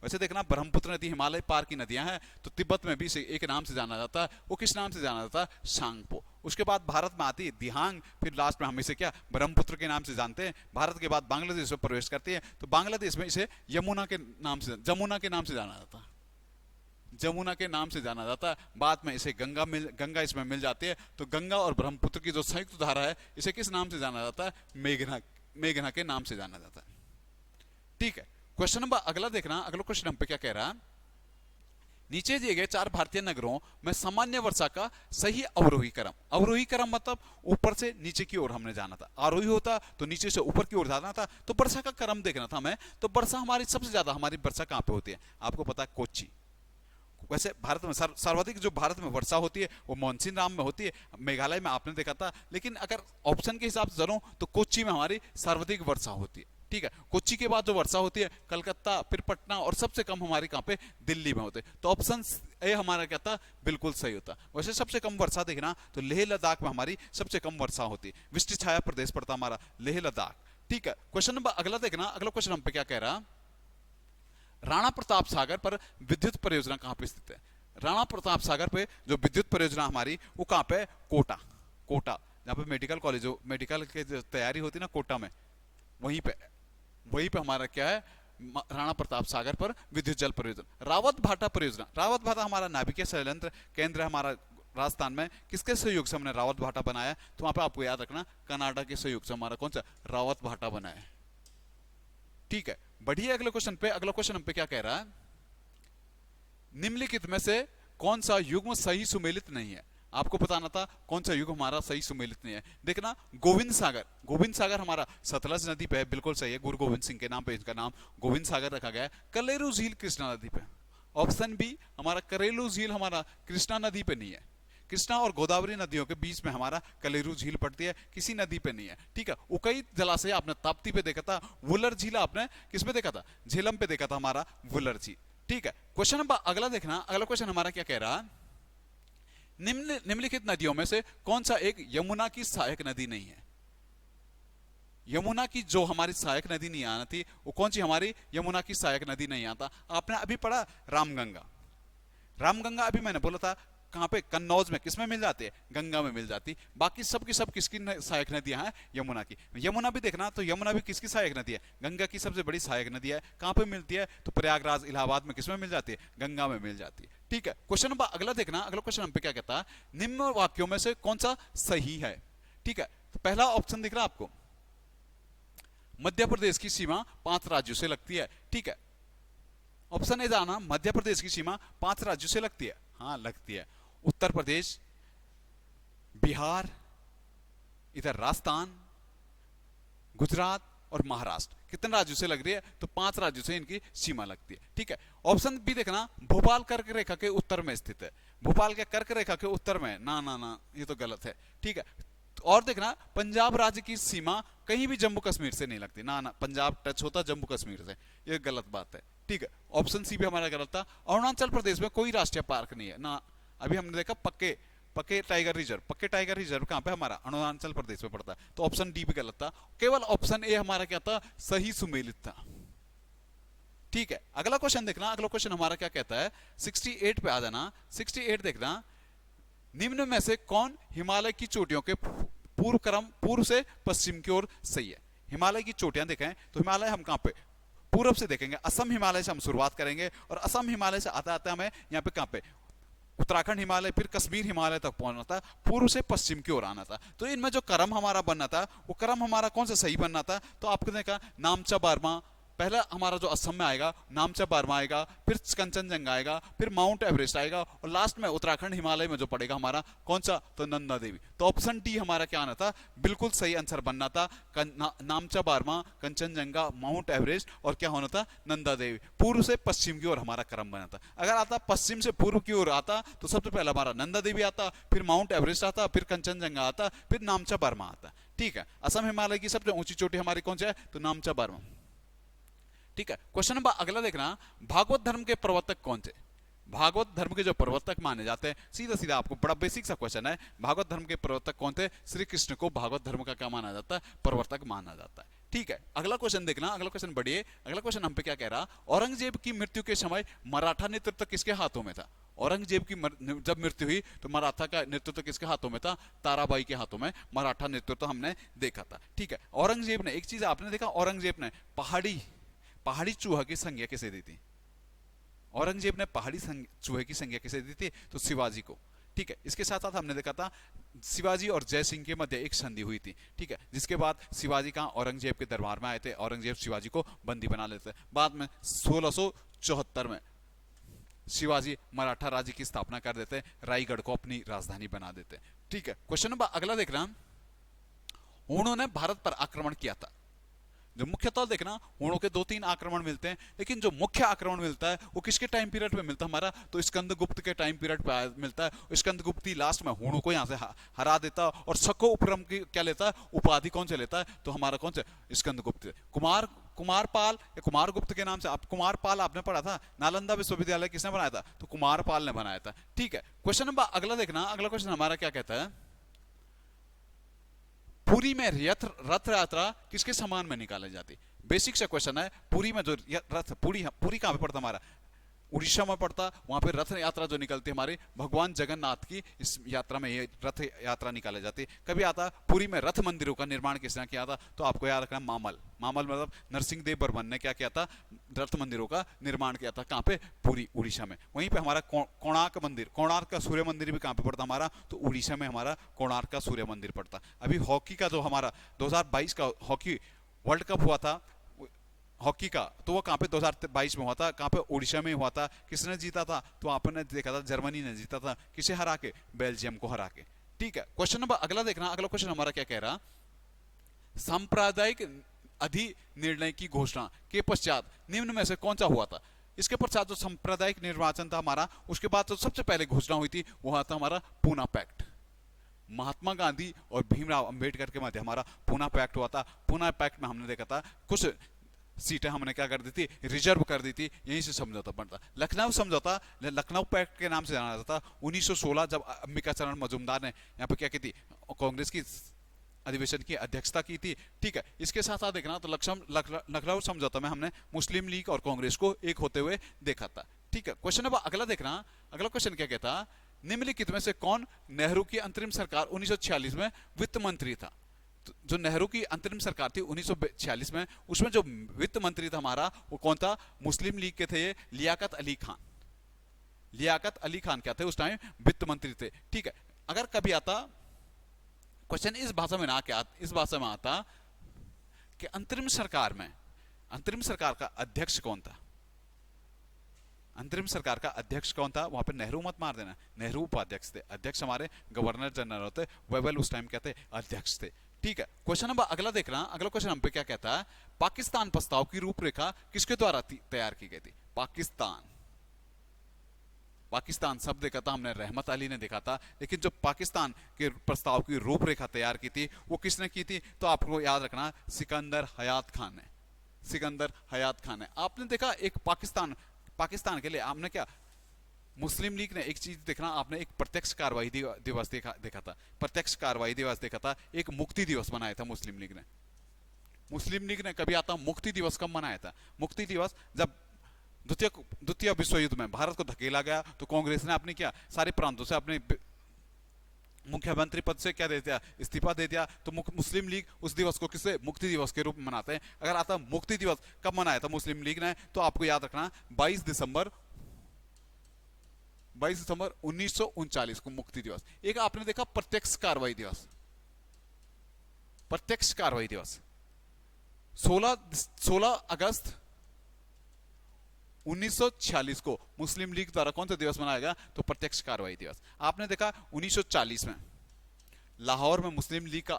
वैसे देखना ब्रह्मपुत्र नदी हिमालय पार की नदियां हैं, तो तिब्बत में भी एक नाम से जाना जाता है। वो किस नाम से जाना जाता है? सांगपो। उसके बाद भारत में आती है दिहांग, फिर लास्ट में हम इसे क्या ब्रह्मपुत्र के नाम से जानते हैं। भारत के बाद बांग्लादेश में प्रवेश करती है, तो बांग्लादेश में इसे जमुना के नाम से जाना जाता है। जमुना के नाम से जाना जाता है। बाद में इसे गंगा इसमें मिल जाती है, तो गंगा और ब्रह्मपुत्र की जो संयुक्त धारा है, इसे किस नाम से जाना जाता है? मेघना के नाम से जाना जाता है। ठीक है, क्वेश्चन नंबर अगला देखना। अगला क्वेश्चन हम पे क्या कह रहा? नीचे दिए गए 4 भारतीय नगरों में सामान्य वर्षा का सही अवरोही क्रम। अवरोही क्रम मतलब ऊपर से नीचे की ओर हमने जाना था। आरोही होता तो नीचे से ऊपर की ओर जाना था, तो वर्षा का क्रम देखना था हमें। तो वर्षा हमारी सबसे ज्यादा हमारी वर्षा कहां पे होती है? आपको पता है, कोच्चि। वैसे भारत में सर्वाधिक जो भारत में वर्षा होती है वो मानसून राम में होती है। मेघालय में आपने देखा था, लेकिन अगर ऑप्शन के हिसाब से चलो तो कोच्चि में हमारी सर्वाधिक वर्षा होती है। ठीक है, कोच्चि के बाद जो वर्षा होती है कलकत्ता, फिर पटना, और सबसे कम हमारे कहां पे? दिल्ली में होते। तो ऑप्शन ए हमारा क्या था? बिल्कुल सही होता। वैसे सबसे कम वर्षा देखना तो लेह लद्दाख में हमारी सबसे कम वर्षा होती है। वृष्टि छाया प्रदेश पड़ता हमारा लेह लद्दाख। ठीक है, क्वेश्चन नंबर अगला देखना। अगला क्वेश्चन हम पे क्या कह रहा? राणा प्रताप सागर पर विद्युत परियोजना कहां पे स्थित है? राणा प्रताप सागर पे जो विद्युत परियोजना हमारी वो कहां पे? कोटा। जहां पे मेडिकल कॉलेज, मेडिकल की तैयारी होती है ना कोटा में, वहीं पे हमारा क्या है? राणा प्रताप सागर पर विद्युत जल परियोजना। रावत भाटा परियोजना, रावत भाटा हमारा नाभिकीय षड्यंत्र केंद्र है हमारा राजस्थान में। किसके सहयोग से हमने रावत भाटा बनाया? तो वहां पे आपको याद रखना कनाडा के सहयोग से हमारा कौन सा रावत भाटा बना है। ठीक है, बढ़िया। अगले क्वेश्चन पे, अगला क्वेश्चन हम पे क्या कह रहा है? निम्नलिखित में से कौन सा युग्म सही सुमेलित नहीं है? आपको बताना था कौन सा युग हमारा सही सुमेलित नहीं है। देखना, गोविंद सागर हमारा सतलज नदी पे है, बिल्कुल सही है। गुरु गोविंद सिंह के नाम पे इसका नाम गोविंद सागर रखा गया है। कलेरू झील कृष्णा नदी पे, ऑप्शन बी हमारा करेलू झील हमारा कृष्णा नदी पे नहीं है। कृष्णा और गोदावरी नदियों के बीच में हमारा कलेरू झील पड़ती है, किसी नदी पे नहीं है। ठीक है, उकई जलाशय आपने ताप्ती पे देखा था, वुलर झील आपने किस पे देखा था? झेलम पे देखा था हमारा वुलर झील। ठीक है, क्वेश्चन नंबर अगला देखना। अगला क्वेश्चन हमारा क्या कह रहा? निम्नलिखित नदियों में से कौन सा एक यमुना की सहायक नदी नहीं है? यमुना की जो हमारी सहायक नदी नहीं आना थी, वो कौन सी हमारी यमुना की सहायक नदी नहीं आता? आपने अभी पढ़ा रामगंगा अभी मैंने बोला था कहां पे? कन्नौज में। किसमें मिल जाती है? गंगा में मिल जाती। बाकी सब की सब किसकी सहायक नदियां हैं? यमुना की। यमुना भी देखना, तो यमुना भी किसकी सहायक नदी है? गंगा की सबसे बड़ी सहायक नदी है। कहां पे मिलती है? तो प्रयागराज इलाहाबाद में किसमें मिल जाती है? गंगा में मिल जाती है। ठीक है, क्वेश्चन नंबर अगला देखना। अगला क्वेश्चन हम पे क्या कहता है? निम्न वाक्यों में से कौन सा सही है? ठीक है, तो पहला ऑप्शन दिख रहा है आपको, मध्य प्रदेश की सीमा 5 राज्यों से लगती है। ठीक है, ऑप्शन ए जाना, मध्य प्रदेश की सीमा 5 राज्यों से लगती है। हाँ, लगती है। उत्तर प्रदेश, बिहार, इधर राजस्थान, गुजरात और महाराष्ट्र, कितने राज्यों से लग रही है? तो 5 राज्यों से इनकी सीमा लगती है। ठीक है, ऑप्शन बी देखना, भोपाल कर्क रेखा के उत्तर में स्थित है। भोपाल के कर्क रेखा के उत्तर में, ना ये तो गलत है। ठीक है, और देखना, पंजाब राज्य की सीमा कहीं भी जम्मू कश्मीर से नहीं लगती। ना पंजाब टच होता जम्मू कश्मीर से, ये गलत बात है। ठीक है, ऑप्शन सी भी हमारा गलत था। अरुणाचल प्रदेश में कोई राष्ट्रीय पार्क नहीं है ना। अभी हमने देखा पक्के पक्के टाइगर रिजर्व, पक्के टाइगर रिजर्व कहां पे, हमारा अरुणाचल प्रदेश में पड़ता है, तो ऑप्शन डी भी गलत था। केवल ऑप्शन ए हमारा क्या था, सही सुमेलित था। ठीक है, अगला क्वेश्चन देखना, अगला क्वेश्चन हमारा क्या कहता है, 68 पे आ जाना। 68 देखना, निम्न में से कौन हिमालय की चोटियों के पूर्व क्रम, पूर्व से पश्चिम की ओर सही है। हिमालय की चोटियां देखें तो हिमालय हम कहां पे, पूर्व से देखेंगे, असम हिमालय से हम शुरुआत करेंगे, और असम हिमालय से आता आता हमें यहाँ पे कहां पे, उत्तराखंड हिमालय, फिर कश्मीर हिमालय तक पहुंचना था, पूर्व से पश्चिम की ओर आना था। तो इनमें जो क्रम हमारा बनना था, वो क्रम हमारा कौन सा सही बनना था, तो आपको देखा नामचा बारमा, पहला हमारा जो असम में आएगा नामचा बारमा आएगा, फिर कंचनजंगा आएगा, फिर माउंट एवरेस्ट आएगा, और लास्ट में उत्तराखंड हिमालय में जो पड़ेगा हमारा कौन सा, तो नंदा देवी। तो ऑप्शन डी हमारा क्या आना था, बिल्कुल सही आंसर बनना था। नामचा बारमा, कंचनजंगा, माउंट एवरेस्ट, और क्या होना था, नंदा देवी। पूर्व से पश्चिम की ओर हमारा क्रम बना था। अगर आता पश्चिम से पूर्व की ओर आता तो सबसे पहले हमारा नंदा देवी आता, फिर माउंट एवरेस्ट आता, फिर कंचनजंगा आता, फिर नामचा बारमा आता। ठीक है, असम हिमालय की सबसे ऊंची चोटी हमारी कौन सी है, तो नामचा बारमा। ठीक है, क्वेश्चन नंबर अगला देखना, भागवत धर्म के प्रवर्तक कौन थे। भागवत धर्म के जो प्रवर्तक माने जाते हैं, सीधा सीधा आपको बड़ा बेसिक सा क्वेश्चन है, भागवत धर्म के प्रवर्तक कौन थे, श्री कृष्ण को भागवत धर्म का क्या माना जाता है, प्रवर्तक माना जाता है। ठीक है, अगला क्वेश्चन देखना, अगला क्वेश्चन बढ़िए, अगला क्वेश्चन हम पे क्या कह रहा, औरंगजेब की मृत्यु के समय मराठा नेतृत्व किसके हाथों में था। औरंगजेब की जब मृत्यु हुई तो मराठा का नेतृत्व किसके हाथों में था, ताराबाई के हाथों में मराठा नेतृत्व हमने देखा था। ठीक है, औरंगजेब ने एक चीज आपने देखा, औरंगजेब ने पहाड़ी चूहा की संज्ञा किसे दी थी, औरंगजेब ने पहाड़ी चूहे की संज्ञा किसे दी थी, तो शिवाजी को। ठीक है, इसके साथ साथ हमने देखा था शिवाजी और जय सिंह के मध्य एक संधि हुई थी। ठीक है, जिसके बाद शिवाजी कहां, औरंगजेब के दरबार में आए थे, औरंगजेब शिवाजी को बंदी बना लेते। बाद में 1674 में शिवाजी मराठा राज्य की स्थापना कर देते, रायगढ़ को अपनी राजधानी बना देते। ठीक है, क्वेश्चन नंबर अगला देखना, उन्होंने भारत पर आक्रमण किया था। जो मुख्य तौर देखना, हुणों के 2-3 आक्रमण मिलते हैं, लेकिन जो मुख्य आक्रमण मिलता है वो किसके टाइम पीरियड पे मिलता है हमारा, तो स्कंदगुप्त के टाइम पीरियड पे मिलता है। स्कंदगुप्त लास्ट में हुणों को यहाँ से हरा देता, और शको उपरम की क्या लेता है, उपाधि कौन से लेता है, तो हमारा कौन से, स्कंदगुप्त। कुमारपाल या कुमारगुप्त के नाम से, आप कुमारपाल आपने पढ़ा था, नालंदा विश्वविद्यालय किसने बनाया था, तो कुमारपाल ने बनाया था। ठीक है, क्वेश्चन नंबर अगला देखना, अगला क्वेश्चन हमारा क्या कहता है, पुरी में रथ यात्रा किसके सम्मान में निकाली जाती। बेसिक सा क्वेश्चन है, पुरी में जो रथ, पुरी कहां पे पड़ता हमारा, उड़ीसा में पड़ता, वहां पे रथ यात्रा जो निकलती है हमारी भगवान जगन्नाथ की, इस यात्रा में ये रथ यात्रा निकाली जाती है। कभी आता पुरी में रथ मंदिरों का निर्माण किसने किया था, तो आपको याद रखना मामल मतलब नरसिंह देव बर्मन ने क्या किया था, रथ मंदिरों का निर्माण किया था। कहां पे, पुरी उड़ीसा में। वहीं पे हमारा कोणार्क मंदिर, कोणार्क का सूर्य मंदिर भी कहां पे पड़ता हमारा, तो उड़ीसा में हमारा कोणार्क का सूर्य मंदिर पड़ता। अभी हॉकी का जो हमारा 2022 का हॉकी वर्ल्ड कप हुआ था हॉकी का, तो वो कहां पे 2022 में हुआ था, कहां पे, उड़ीसा में हुआ था। किसने जीता था, तो आपने देखा था जर्मनी ने जीता था, किसे हरा के, बेल्जियम को हरा के। ठीक है, क्वेश्चन नंबर अगला देखना, अगला क्वेश्चन हमारा क्या कह रहा, सांप्रदायिक अधिनिर्णय की घोषणा के पश्चात निम्न में से कौन सा हुआ था। इसके पश्चात जो सांप्रदायिक निर्वाचन था हमारा, उसके बाद जो सबसे पहले घोषणा हुई थी वो हुआ था हमारा पूना पैक्ट। महात्मा गांधी और भीमराव अंबेडकर के मध्य हमारा पूना पैक्ट हुआ था। पूना पैक्ट में हमने देखा था कुछ सीटें हमने क्या कर दी थी, रिजर्व कर दी थी, यहीं से समझौता बनता। लखनऊ समझौता, लखनऊ पैक्ट के नाम से जाना जाता था। 1916 जब अंबिका चरण मजूमदार ने यहाँ पे क्या की थी, कांग्रेस की अधिवेशन की अध्यक्षता की थी। ठीक है, इसके साथ साथ देखना तो लखनऊ समझौता में हमने मुस्लिम लीग और कांग्रेस को एक होते हुए देखा था। ठीक है, क्वेश्चन नंबर अगला देखना, अगला क्वेश्चन क्या कहता, निम्नलिखित में से कौन नेहरू की अंतरिम सरकार 1946 में वित्त मंत्री था। जो नेहरू की अंतरिम सरकार थी 1946 में, उसमें जो वित्त मंत्री था हमारा वो कौन था, मुस्लिम लीग के थे लियाकत अली खान। लियाकत अली खान क्या थे उस टाइम, वित्त मंत्री थे। ठीक है, अगर कभी आता क्वेश्चन इस भाषा में ना, क्या इस भाषा में आता कि अंतरिम सरकार का अध्यक्ष कौन था, अंतरिम सरकार का अध्यक्ष कौन था, वहां पे नेहरू मत मार देना, नेहरू उपाध्यक्ष थे, अध्यक्ष हमारे गवर्नर जनरल होते, वेवेल उस टाइम क्या थे, अध्यक्ष थे। ठीक है, क्वेश्चन नंबर अगला देखना, अगला क्वेश्चन हम पे क्या कहता है, पाकिस्तान प्रस्ताव की रूपरेखा किसके द्वारा तैयार की गई थी। पाकिस्तान शब्द देखा था हमने, रहमत अली ने देखा था, लेकिन जो पाकिस्तान के प्रस्ताव की रूपरेखा तैयार की थी वो किसने की थी, तो आपको याद रखना सिकंदर हयात खान ने। सिकंदर हयात खान है। आपने देखा एक पाकिस्तान के लिए आपने क्या, मुस्लिम लीग ने एक चीज देखना, आपने एक प्रत्यक्ष कार्रवाई दिवस देखा था, प्रत्यक्ष कार्रवाई दिवस देखा था, एक मुक्ति दिवस मनाया था मुस्लिम लीग ने। मुस्लिम लीग ने कभी आता मुक्ति दिवस कब मनाया था? मुक्ति दिवस जब द्वितीय विश्व युद्ध में भारत को धकेला गया, तो कांग्रेस ने अपनी क्या सारे प्रांतों से अपने मुख्यमंत्री पद से क्या दे दिया, इस्तीफा दे दिया। तो मुस्लिम लीग उस दिवस को किसे मुक्ति दिवस के रूप में मनाते हैं। अगर आता मुक्ति दिवस कब मनाया था मुस्लिम लीग ने, तो आपको याद रखना 22 दिसंबर 1939 को मुक्ति दिवस। एक आपने देखा प्रत्यक्ष कार्रवाई दिवस, प्रत्यक्ष कार्रवाई दिवस 16 अगस्त 1946 को मुस्लिम लीग द्वारा कौन सा दिवस मनाया गया? तो प्रत्यक्ष कार्रवाई दिवस। आपने देखा 1940 में लाहौर में मुस्लिम लीग का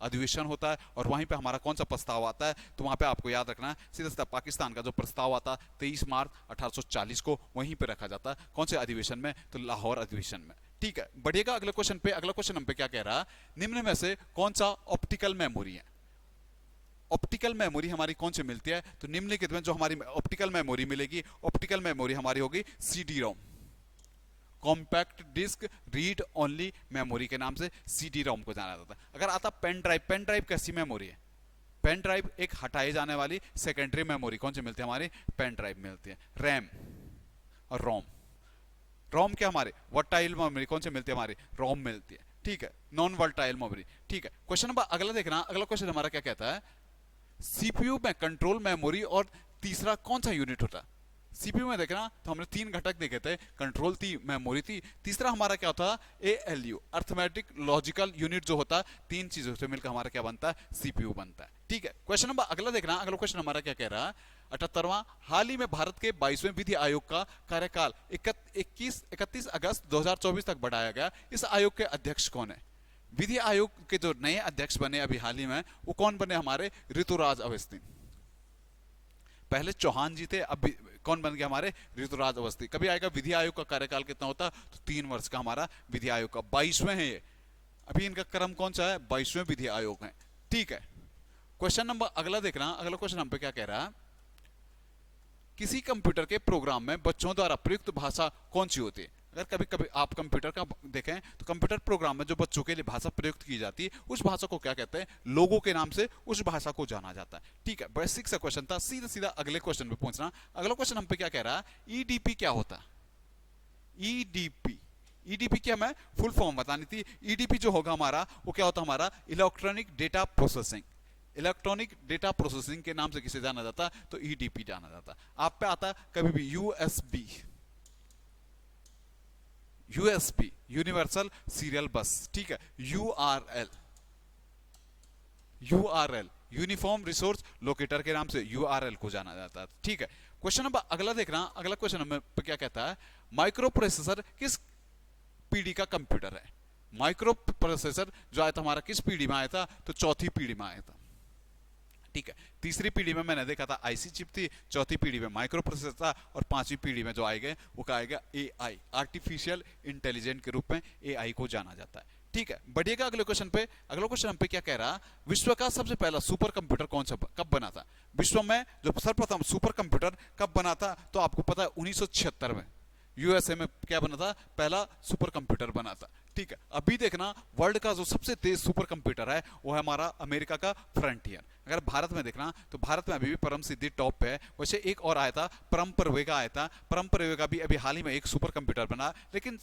अधिवेशन होता है, और वहीं पे हमारा कौन सा प्रस्ताव आता है? तो वहां पे आपको याद रखना है सीधा सीधा पाकिस्तान का जो प्रस्ताव आता 23 मार्च 1840 को वहीं पे रखा जाता है। कौन से अधिवेशन में? तो लाहौर अधिवेशन में। ठीक है, बढ़िएगा अगले क्वेश्चन पे। अगला क्वेश्चन हम पे क्या कह रहा है, निम्न में से कौन सा ऑप्टिकल मेमोरी है? ऑप्टिकल मेमोरी हमारी कौन सी मिलती है? तो निम्नलिखित में जो हमारी ऑप्टिकल मेमोरी मिलेगी, ऑप्टिकल मेमोरी हमारी होगी CD ROM, compact disc read only memory के नाम से सीडी रोम को जाना जाता है। अगर आता पेन ड्राइव, पेन ड्राइव कैसी मेमोरी है? पेन ड्राइव एक हटाए जाने वाली सेकेंडरी मेमोरी कौन सी मिलती है? हमारी पेन ड्राइव मिलती है। रैम और रोम, रोम क्या हमारे वर्टाइल मेमोरी कौन सी मिलती है? हमारी रोम मिलती है। ठीक है, नॉन वर्टाइल मेमोरी। ठीक है, क्वेश्चन नंबर अगला देखना। अगला क्वेश्चन हमारा क्या कहता है, सीपीयू में कंट्रोल मेमोरी और तीसरा कौन सा यूनिट होता है? सीपीयू में देखना तो हमने 3 घटक देखे थे, कंट्रोल थी, मेमोरी थी, तीसरा हमारा क्या होता है? एएलयू, अर्थमेटिक लॉजिकल यूनिट जो होता है। 3 चीजों से मिलकर हमारा क्या बनता है? सीपीयू बनता है। ठीक है, क्वेश्चन नंबर अगला देखना। अगला क्वेश्चन हमारा क्या कह रहा है, 78वां, हाल ही में भारत के 22वें विधि आयोग का कार्यकाल 31 अगस्त 2024 तक बढ़ाया गया। इस आयोग के अध्यक्ष कौन है? विधि आयोग के जो नए अध्यक्ष बने अभी हाल ही में, वो कौन बने? हमारे ऋतुराज अवस्थी। पहले चौहान जी थे, अब कौन बन गया? हमारे ऋतुराज अवस्थी। कभी आएगा विधि आयोग का कार्यकाल कितना होता? तो 3 वर्ष का हमारा विधि आयोग का। 22वें है ये, अभी इनका क्रम कौन सा है? 22वें विधि आयोग है। ठीक है, क्वेश्चन नंबर अगला देखना। अगला क्वेश्चन हम पे क्या कह रहा है, किसी कंप्यूटर के प्रोग्राम में बच्चों द्वारा प्रयुक्त भाषा कौन सी होती है? अगर कभी कभी आप कंप्यूटर का देखें तो कंप्यूटर प्रोग्राम में जो बच्चों के लिए भाषा प्रयुक्त की जाती है, उस भाषा को क्या कहते हैं? लोगों के नाम से उस भाषा को जाना जाता है। ठीक है, बेसिक सा क्वेश्चन था, सीधा सीधा अगले क्वेश्चन पे पहुंचना। अगला क्वेश्चन हम पे क्या कह रहा है, ईडीपी क्या होता है? ईडीपी, ईडीपी की हमें फुल फॉर्म बतानी थी। ईडीपी जो होगा हमारा, वो क्या होता है? हमारा electronic data processing, electronic data processing के नाम से किसे जाना जाता है? तो ईडीपी जाना जाता है। आप पे आता कभी भी यूएसबी, यूएसबी यूनिवर्सल सीरियल बस। ठीक है, URL, URL uniform resource locator के नाम से यूआरएल को जाना जाता है। ठीक है, क्वेश्चन नंबर अगला देखना। अगला क्वेश्चन हमें क्या कहता है, माइक्रो प्रोसेसर किस पीढ़ी का कंप्यूटर है? माइक्रो प्रोसेसर जो आया था हमारा किस पीढ़ी में आया था? तो चौथी पीढ़ी में आया था। ठीक है, तीसरी पीढ़ी में मैंने देखा था आईसी चिप थी, चौथी पीढ़ी में माइक्रो प्रोसेसर था, और 5वीं पीढ़ी में जो आएगा वो क्या आएगा? एआई, आर्टिफिशियल इंटेलिजेंस के रूप में एआई को जाना जाता है। ठीक है, बढ़िएगा अगले क्वेश्चन पे। अगला क्वेश्चन हम पे क्या कह रहा, विश्व का सबसे पहला सुपर कंप्यूटर कौन सा कब बना था? विश्व में जो सर्वप्रथम सुपर कंप्यूटर कब बना था? तो आपको पता है 1976 में यूएसए में क्या बना था? पहला सुपर कंप्यूटर बना था। ठीक है, अभी देखना वर्ल्ड का जो सबसे तेज सुपर कंप्यूटर है वो है हमारा अमेरिका का फ्रंटियर। अगर भारत में देखना तो भारत में अभी भी परम सिद्धि टॉप पे है। वैसे एक और आया था, परम प्रवेगा आया था। परम प्रवेगा भी अभी हाल ही में एक सुपर कंप्यूटर बना, लेकिन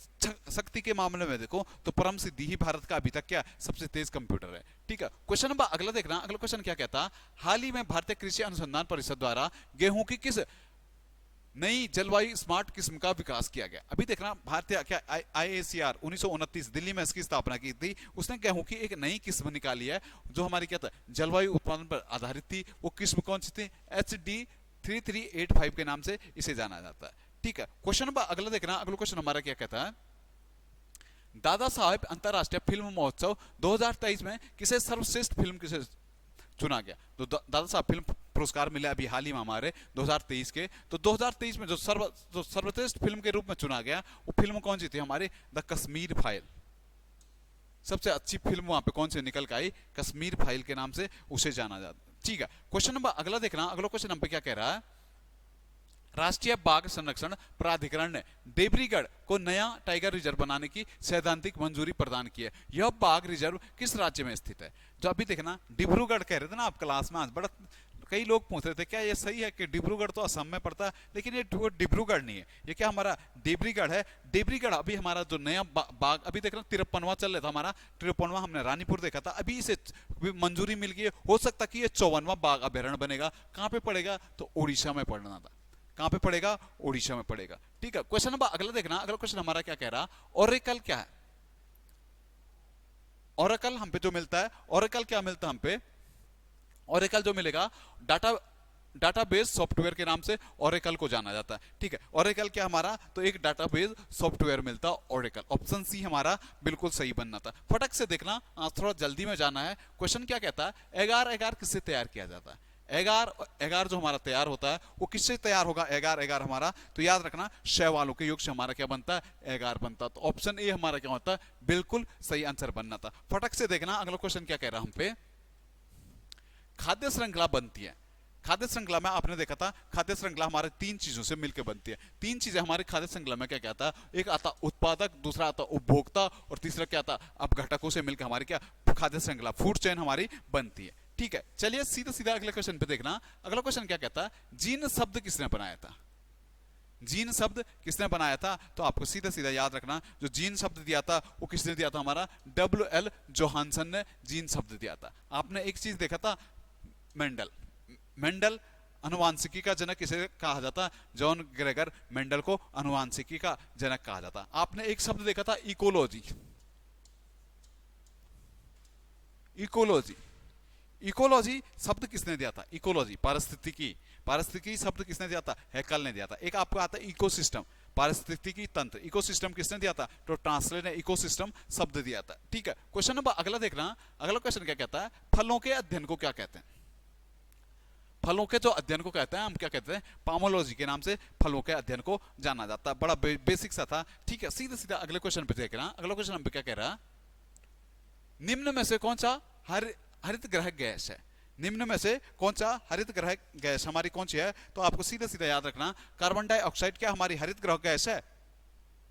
शक्ति के मामले में देखो तो परम सिद्धि ही भारत का अभी तक क्या सबसे तेज कंप्यूटर है। ठीक है, क्वेश्चन नंबर अगला देखना। अगला क्वेश्चन क्या कहता, हाल ही में भारतीय कृषि अनुसंधान परिषद द्वारा गेहूं की किस नई जलवायु स्मार्ट किस्म का विकास किया गया? अभी देखना भारतीय क्या आईएसीआर 1929 दिल्ली में इसकी स्थापना की थी। उसने गेहूं की एक नई किस्म निकाली है जो हमारी क्या था? जलवायु उत्पादन पर आधारित थी। वो किस्म कौन सी थी? HD3385 के नाम से इसे जाना जाता है। ठीक है, क्वेश्चन नंबर अगला देखना। अगला क्वेश्चन हमारा क्या कहता है, दादा साहेब अंतरराष्ट्रीय फिल्म महोत्सव 2023 में किसे सर्वश्रेष्ठ फिल्म किसे चुना गया? तो दादा साहब फिल्म पुरस्कार मिले अभी हाल ही में हमारे 2023 के। तो 2023 में जो सर्वश्रेष्ठ फिल्म के रूप में चुना गया वो फिल्म कौन सी थी? हमारी द कश्मीर फाइल। सबसे अच्छी फिल्म वहां पे कौन सी निकल के आई? कश्मीर फाइल के नाम से उसे जाना जाता। ठीक है, क्वेश्चन नंबर अगला देखना, अगला क्वेश्चन नंबर क्या कह रहा है, राष्ट्रीय बाघ संरक्षण प्राधिकरण ने देवरीगढ़ को नया टाइगर रिजर्व बनाने की सैद्धांतिक मंजूरी प्रदान की है। यह बाघ रिजर्व किस राज्य में स्थित है? जो अभी देखना डिब्रूगढ़ कह रहे थे ना आप क्लास में, आज बड़ा कई लोग पूछ रहे थे क्या ये सही है कि डिब्रूगढ़ तो असम में पड़ता है, लेकिन ये डिब्रूगढ़ नहीं है, ये क्या हमारा देवरीगढ़ है। देवरीगढ़ अभी हमारा जो नया बाघ अभी देखना 53वां चल रहा था हमारा, 53वां हमने रानीपुर देखा था, अभी इसे मंजूरी मिल गई है, हो सकता कि ये 54वां बाघ अभ्यारण्य बनेगा। कहां पे पड़ेगा? तो उड़ीसा में पड़ना था। कहां पे पड़ेगा? उड़ीसा में पड़ेगा। ठीक है, क्वेश्चन नंबर अगला देखना, अगला क्वेश्चन हमारा क्या कह रहा, ओरेकल क्या है? ओरेकल हम पे जो मिलता है, ओरेकल क्या मिलता है हम पे? ओरेकल जो मिलेगा डाटाबेस सॉफ्टवेयर के नाम से ओरेकल को जाना जाता है। ठीक है, ओरेकल क्या हमारा? तो एक डाटाबेस सॉफ्टवेयर मिलता है ओरेकल। ऑप्शन सी हमारा बिल्कुल सही बनना था। फटक से देखना, थोड़ा जल्दी में जाना है। क्वेश्चन क्या कहता है, एगार एगार किससे तैयार किया जाता है? एगार एगार जो हमारा तैयार होता है वो किससे तैयार होगा? एगार एगार हमारा, तो याद रखना शैवालों के योग से हमारा क्या बनता है? एगार बनता है। तो ऑप्शन ए हमारा क्या होता है? बिल्कुल सही आंसर बनना था। फटक से देखना, अगला क्वेश्चन क्या कह रहा है हम पे, खाद्य श्रृंखला बनती है। खाद्य श्रृंखला में आपने देखा था, खाद्य श्रृंखला हमारे तीन चीजों से मिलकर बनती है। तीन चीजें हमारी खाद्य श्रृंखला में क्या क्या आता है? एक आता उत्पादक, दूसरा आता उपभोक्ता, और तीसरा क्या आता? अपघटकों से मिलकर हमारी क्या खाद्य श्रृंखला, फूड चेन हमारी बनती है। ठीक है, चलिए सीधा सीधा अगले क्वेश्चन पे देखना। अगला क्वेश्चन क्या कहता है, जीन शब्द किसने बनाया था? जीन शब्द किसने बनाया था? तो आपको सीधा सीधा याद रखना, जो जीन शब्द दिया था वो किसने दिया था? हमारा W.L. जोहानसन ने जीन शब्द दिया था। आपने एक चीज देखा था, मेंडल। मेंडल अनुवांशिकी का जनक किसे कहा जाता? जॉन ग्रेगर मेंडल को अनुवांशिकी का जनक कहा जाता। आपने एक शब्द देखा था, इकोलॉजी। इकोलॉजी, इकोलॉजी शब्द किसने दिया था? इकोलॉजी पारिस्थितिकी, पारिस्थितिकी शब्द किसने दिया था? हैकल ने दिया था। एक आपको आता है इकोसिस्टम, पारिस्थितिकी तंत्र, इकोसिस्टम किसने दिया था? तो ट्रांसलेट ने इकोसिस्टम शब्द दिया था। ठीक है, क्वेश्चन नंबर अगला देखना, अगला क्वेश्चन क्या कहता है, फलों के अध्ययन को क्या कहते हैं? फलों के जो अध्ययन को कहते हैं हम क्या कहते हैं? पामोलॉजी के नाम से फलों के अध्ययन को जाना जाता है। बड़ा बेसिक सा था। ठीक है, सीधा सीधा अगले क्वेश्चन पे देखना। अगला क्वेश्चन हम पे क्या कह रहा है, निम्न में से कौन सा हरित ग्रह गैस है? निम्न में से कौन सा हरित ग्रह गैस हमारी कौन सी है? तो आपको सीधा सीधा याद रखना, कार्बन डाइऑक्साइड क्या हमारी हरित ग्रह गैस है?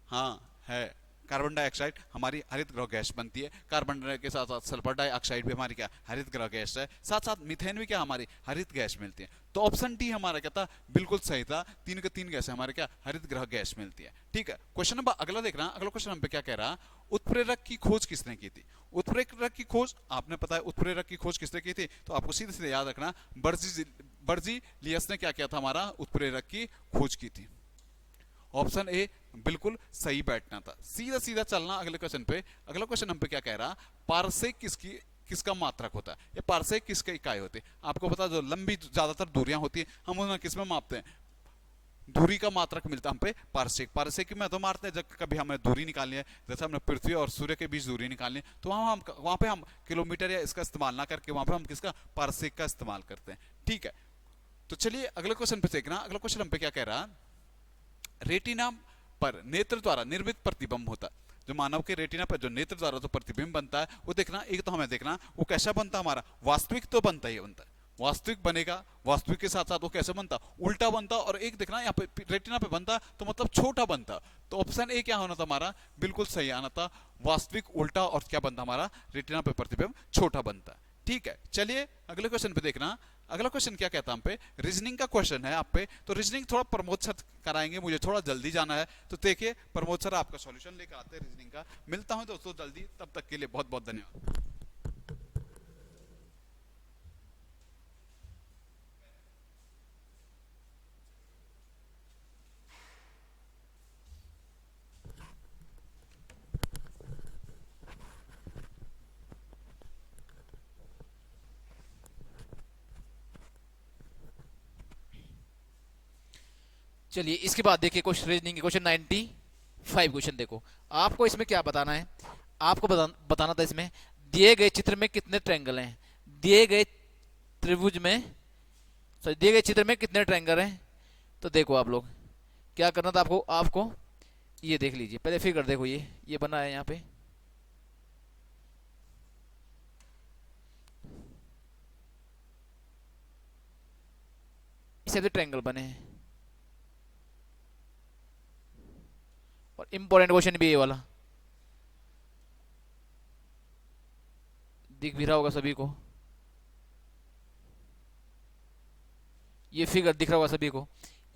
हाँ है, कार्बन डाइऑक्साइड हमारी हरित ग्रह गैस बनती है। कार्बन के साथ साथ सल्फर डाइऑक्साइड भी हमारी क्या हरित ग्रह गैस है। साथ साथ मीथेन भी क्या हमारी हरित गैस मिलती है। तो ऑप्शन डी हमारा क्या था? बिल्कुल सही था। तीन के तीन गैस हमारे क्या हरित ग्रह गैस मिलती है। ठीक है, क्वेश्चन नंबर अगला देखना। अगला क्वेश्चन हम पे क्या कह रहा, उत्प्रेरक की खोज किसने की थी? उत्प्रेरक की खोज आपने पता है, उत्प्रेरक की खोज किसने की थी? तो आपको सीधे सीधे याद रखना, बर्जीलियस ने क्या किया था? हमारा उत्प्रेरक की खोज की थी। ऑप्शन ए बिल्कुल सही बैठना था। सीधा सीधा चलना अगले क्वेश्चन पे। अगला क्वेश्चन हम पे क्या कह रहा, पारसेक किसका मात्रक होता है? ये पारसेक किसका इकाई होती है? आपको पता है, जो लंबी ज्यादातर दूरियां होती है हम उन्हें किसमें मापते हैं? दूरी का मात्रक मिलता है हम पे पारसेक। पारसेक में तो मारते हैं जब कभी हमें दूरी निकालनी है, जैसे हमने पृथ्वी और सूर्य के बीच दूरी निकालनी है, तो वहां पे हम किलोमीटर या इसका इस्तेमाल ना करके वहां पे हम किसका पारसेक का इस्तेमाल करते हैं। ठीक है, तो चलिए अगले क्वेश्चन पे देखना। अगला क्वेश्चन हम पे क्या कह रहा, रेटिना पर नेत्र द्वारा निर्मित प्रतिबिंब होता है। जो मानव के रेटिना पर जो नेत्र द्वारा जो प्रतिबिंब बनता है वो देखना, एक तो हमें देखना वो कैसा बनता है, हमारा वास्तविक तो बनता ही बनता है, वास्तविक बनेगा। वास्तविक के साथ साथ वो कैसे बनता? उल्टा बनता। और एक देखना यहाँ पे रेटिना पे बनता तो मतलब छोटा बनता। तो ऑप्शन ए क्या होना था हमारा? बिल्कुल सही आना था, वास्तविक उल्टा, और क्या बनता हमारा? रेटिना पे प्रतिबिंब छोटा बनता। ठीक है, चलिए अगले क्वेश्चन पे देखना। अगला क्वेश्चन क्या कहता है हम पे, रीजनिंग का क्वेश्चन है आप पे। तो रीजनिंग थोड़ा प्रमोद सर कराएंगे, मुझे थोड़ा जल्दी जाना है। तो देखिए प्रमोद सर आपका सॉल्यूशन लेकर आते हैं रीजनिंग का। मिलता हूं दोस्तों जल्दी, तब तक के लिए बहुत बहुत धन्यवाद। चलिए इसके बाद देखिए क्वेश्चन रीजनिंग के क्वेश्चन 95 क्वेश्चन देखो। आपको इसमें क्या बताना है? आपको बताना था इसमें दिए गए चित्र में कितने ट्रायंगल हैं, दिए गए त्रिभुज में, सॉरी दिए गए चित्र में कितने ट्रायंगल हैं। तो देखो आप लोग क्या करना था आपको, आपको ये देख लीजिए पहले फिगर देखो, ये बना है यहाँ पे, इस टाइप से ट्रायंगल बने हैं। और इंपॉर्टेंट क्वेश्चन भी ये वाला दिख भी रहा होगा सभी को, ये फिगर दिख रहा होगा सभी को।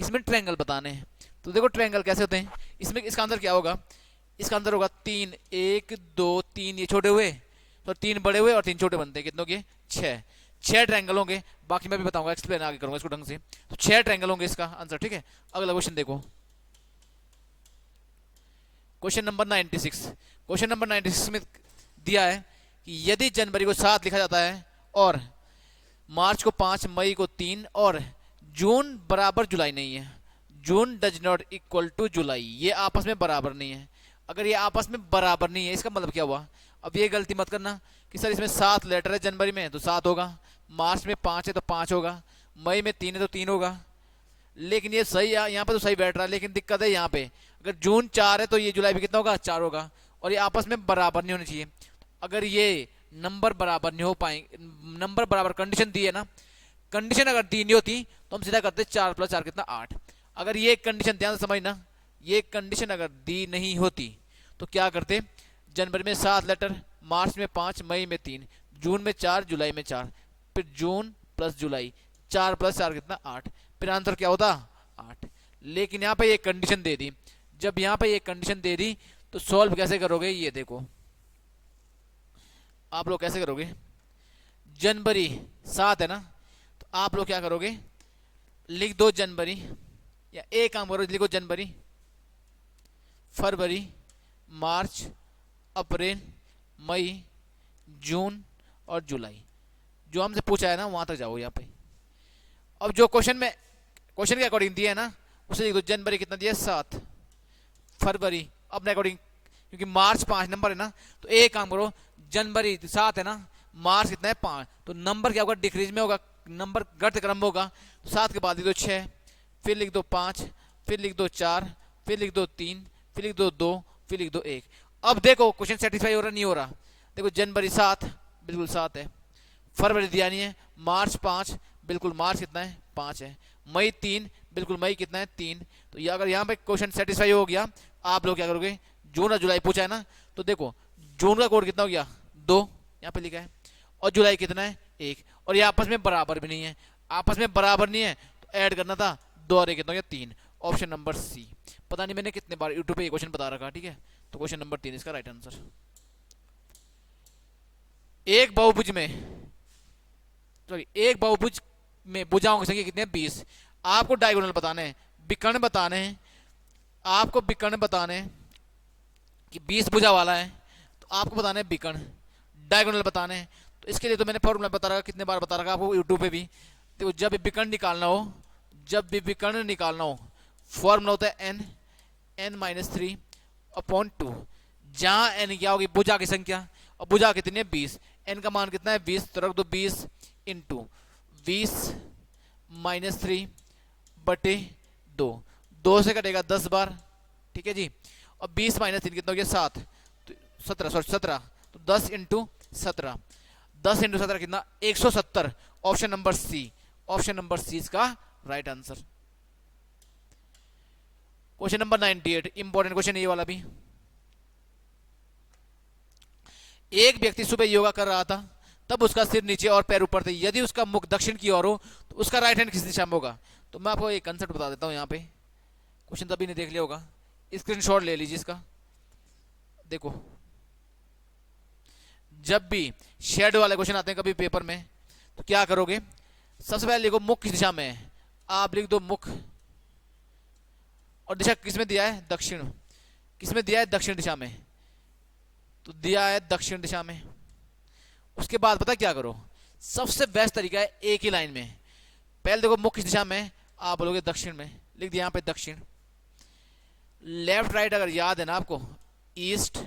इसमें ट्रायंगल बताने हैं। तो देखो ट्रायंगल कैसे होते हैं, इसमें इसका आंसर क्या होगा, इसका आंसर होगा 3, 1 2 3 ये छोटे हुए, तो 3 बड़े हुए और 3 छोटे बनते हैं, कितनों के 6 ट्रायंगल होंगे। बाकी मैं भी बताऊंगा, एक्सप्लेन आगे करूंगा इसको ढंग से। तो 6 ट्रायंगल होंगे इसका आंसर, ठीक है। अगला क्वेश्चन देखो, क्वेश्चन नंबर 96। क्वेश्चन नंबर 96 में दिया है कि यदि जनवरी को 7 लिखा जाता है और मार्च को 5, मई को 3 और जून बराबर जुलाई नहीं है, जून डज नॉट इक्वल टू जुलाई, ये आपस में बराबर नहीं है। अगर ये आपस में बराबर नहीं है, इसका मतलब क्या हुआ। अब ये गलती मत करना कि सर इसमें 7 लेटर है जनवरी में तो 7 होगा, मार्च में 5 है तो 5 होगा, मई में 3 है तो 3 होगा। लेकिन ये सही है, यहाँ पे तो सही बैठ रहा है, लेकिन दिक्कत है यहाँ पे, अगर जून 4 है तो ये जुलाई भी कितना होगा, 4 होगा। और ये आपस में बराबर नहीं होने चाहिए। अगर ये नंबर बराबर नहीं हो पाएंगे, नंबर बराबर कंडीशन दी है ना, कंडीशन अगर दी नहीं होती तो हम सीधा करते 4 + 4 कितना 8। अगर ये कंडीशन ध्यान से समझना, ये कंडीशन अगर दी नहीं होती तो क्या करते, जनवरी में 7 लेटर, मार्च में 5, मई में 3, जून में 4, जुलाई में 4, फिर जून प्लस जुलाई, 4 + 4 कितना 8, फिर आंसर क्या होता 8। लेकिन यहाँ पे ये कंडीशन दे दी, जब यहाँ पे ये कंडीशन दे दी तो सॉल्व कैसे करोगे, ये देखो आप लोग कैसे करोगे। जनवरी 7 है ना, तो आप लोग क्या करोगे, लिख दो जनवरी, या एक काम करो, लिखो जनवरी, फरवरी, मार्च, अप्रैल, मई, जून और जुलाई। जो हमसे पूछा है ना वहां तक जाओ यहाँ पे। अब जो क्वेश्चन में क्वेश्चन के अकॉर्डिंग दिया है ना, उसे लिख दो। जनवरी कितना दिया 7, फरवरी अपने अकॉर्डिंग, क्योंकि मार्च 5 नंबर है ना, तो एक काम करो, जनवरी 7 है ना, मार्च कितना है 5, तो नंबर क्या होगा, डिक्रीज में होगा, नंबर घटते क्रम में होगा। तो 7 के बाद लिख दो 6, फिर लिख दो 5, फिर लिख दो 4, फिर लिख दो 3, फिर लिख दो 2, फिर लिख दो 1। अब देखो क्वेश्चन सेटिस्फाई हो रहा नहीं हो रहा। देखो जनवरी 7 बिल्कुल 7 है, फरवरी दिया नहीं है, मार्च 5 बिल्कुल मार्च कितना है 5 है, मई 3 बिल्कुल मई कितना है 3। तो ये अगर यहाँ पे क्वेश्चन सेटिस्फाई हो गया, आप लोग क्या करोगे, जून और जुलाई पूछा है ना, तो देखो जून का कोड कितना हो गया 2, यहाँ पे लिखा है, और जुलाई कितना है 1, और ये आपस में बराबर भी नहीं है, आपस में बराबर नहीं है तो ऐड करना था 2 और 1 कितना हो गया 3। Option number C. पता नहीं मैंने कितने बार यूट्यूब पे ये क्वेश्चन बता रखा, ठीक है। तो क्वेश्चन नंबर 3 इसका राइट आंसर। एक बहुभुज में, सॉरी, एक बहुभुज में भुजाओं की संख्या कितनी है 20। आपको डायगोनल बताने हैं, विकर्ण बताने हैं, आपको विकर्ण बताने हैं कि 20 भुजा वाला है, तो आपको बताने हैं विकर्ण, डायगोनल बताने हैं। तो इसके लिए तो मैंने फॉर्मूला बता रखा, कितने बार बता रखा आपको यूट्यूब पे भी। तो जब भी विकर्ण निकालना हो, जब भी विकर्ण निकालना हो, फॉर्मूला होता है n-3/2, जहां n क्या होगी, भुजा की संख्या, और भुजा कितनी है 20, n का मान कितना है 20, तो रख दो 20 इंटू 20 - 3/2, 2 से कटेगा 10 बार, ठीक है जी। और 20 - 3 कितना हो गया 7, तो 17, तो 10 इंटू 17, 10 इंटू 17 कितना 170। Option number C, option number C इसका right answer. Question number 98, important question ये वाला भी। एक व्यक्ति सुबह योगा कर रहा था, तब उसका सिर नीचे और पैर ऊपर थे। यदि उसका मुख दक्षिण की ओर हो तो उसका राइट हैंड किस दिशा में होगा। तो मैं आपको एक कंसेप्ट बता देता हूं, यहाँ पे क्वेश्चन तभी नहीं देख लिया होगा, स्क्रीनशॉट ले लीजिए इसका। देखो जब भी शेड वाले क्वेश्चन आते हैं कभी पेपर में, तो क्या करोगे, सबसे पहले लिखो मुख किस दिशा में है, आप लिख दो मुख, और दिशा किसमें दिया है दक्षिण, किसमें दिया है दक्षिण दिशा में, तो दिया है दक्षिण दिशा में। उसके बाद पता क्या करो, सबसे बेस्ट तरीका है एक ही लाइन में, पहले देखो मुख किस दिशा में, आप बोलोगे दक्षिण में, लिख दिया यहाँ पे दक्षिण। लेफ्ट राइट अगर याद है ना आपको, ईस्ट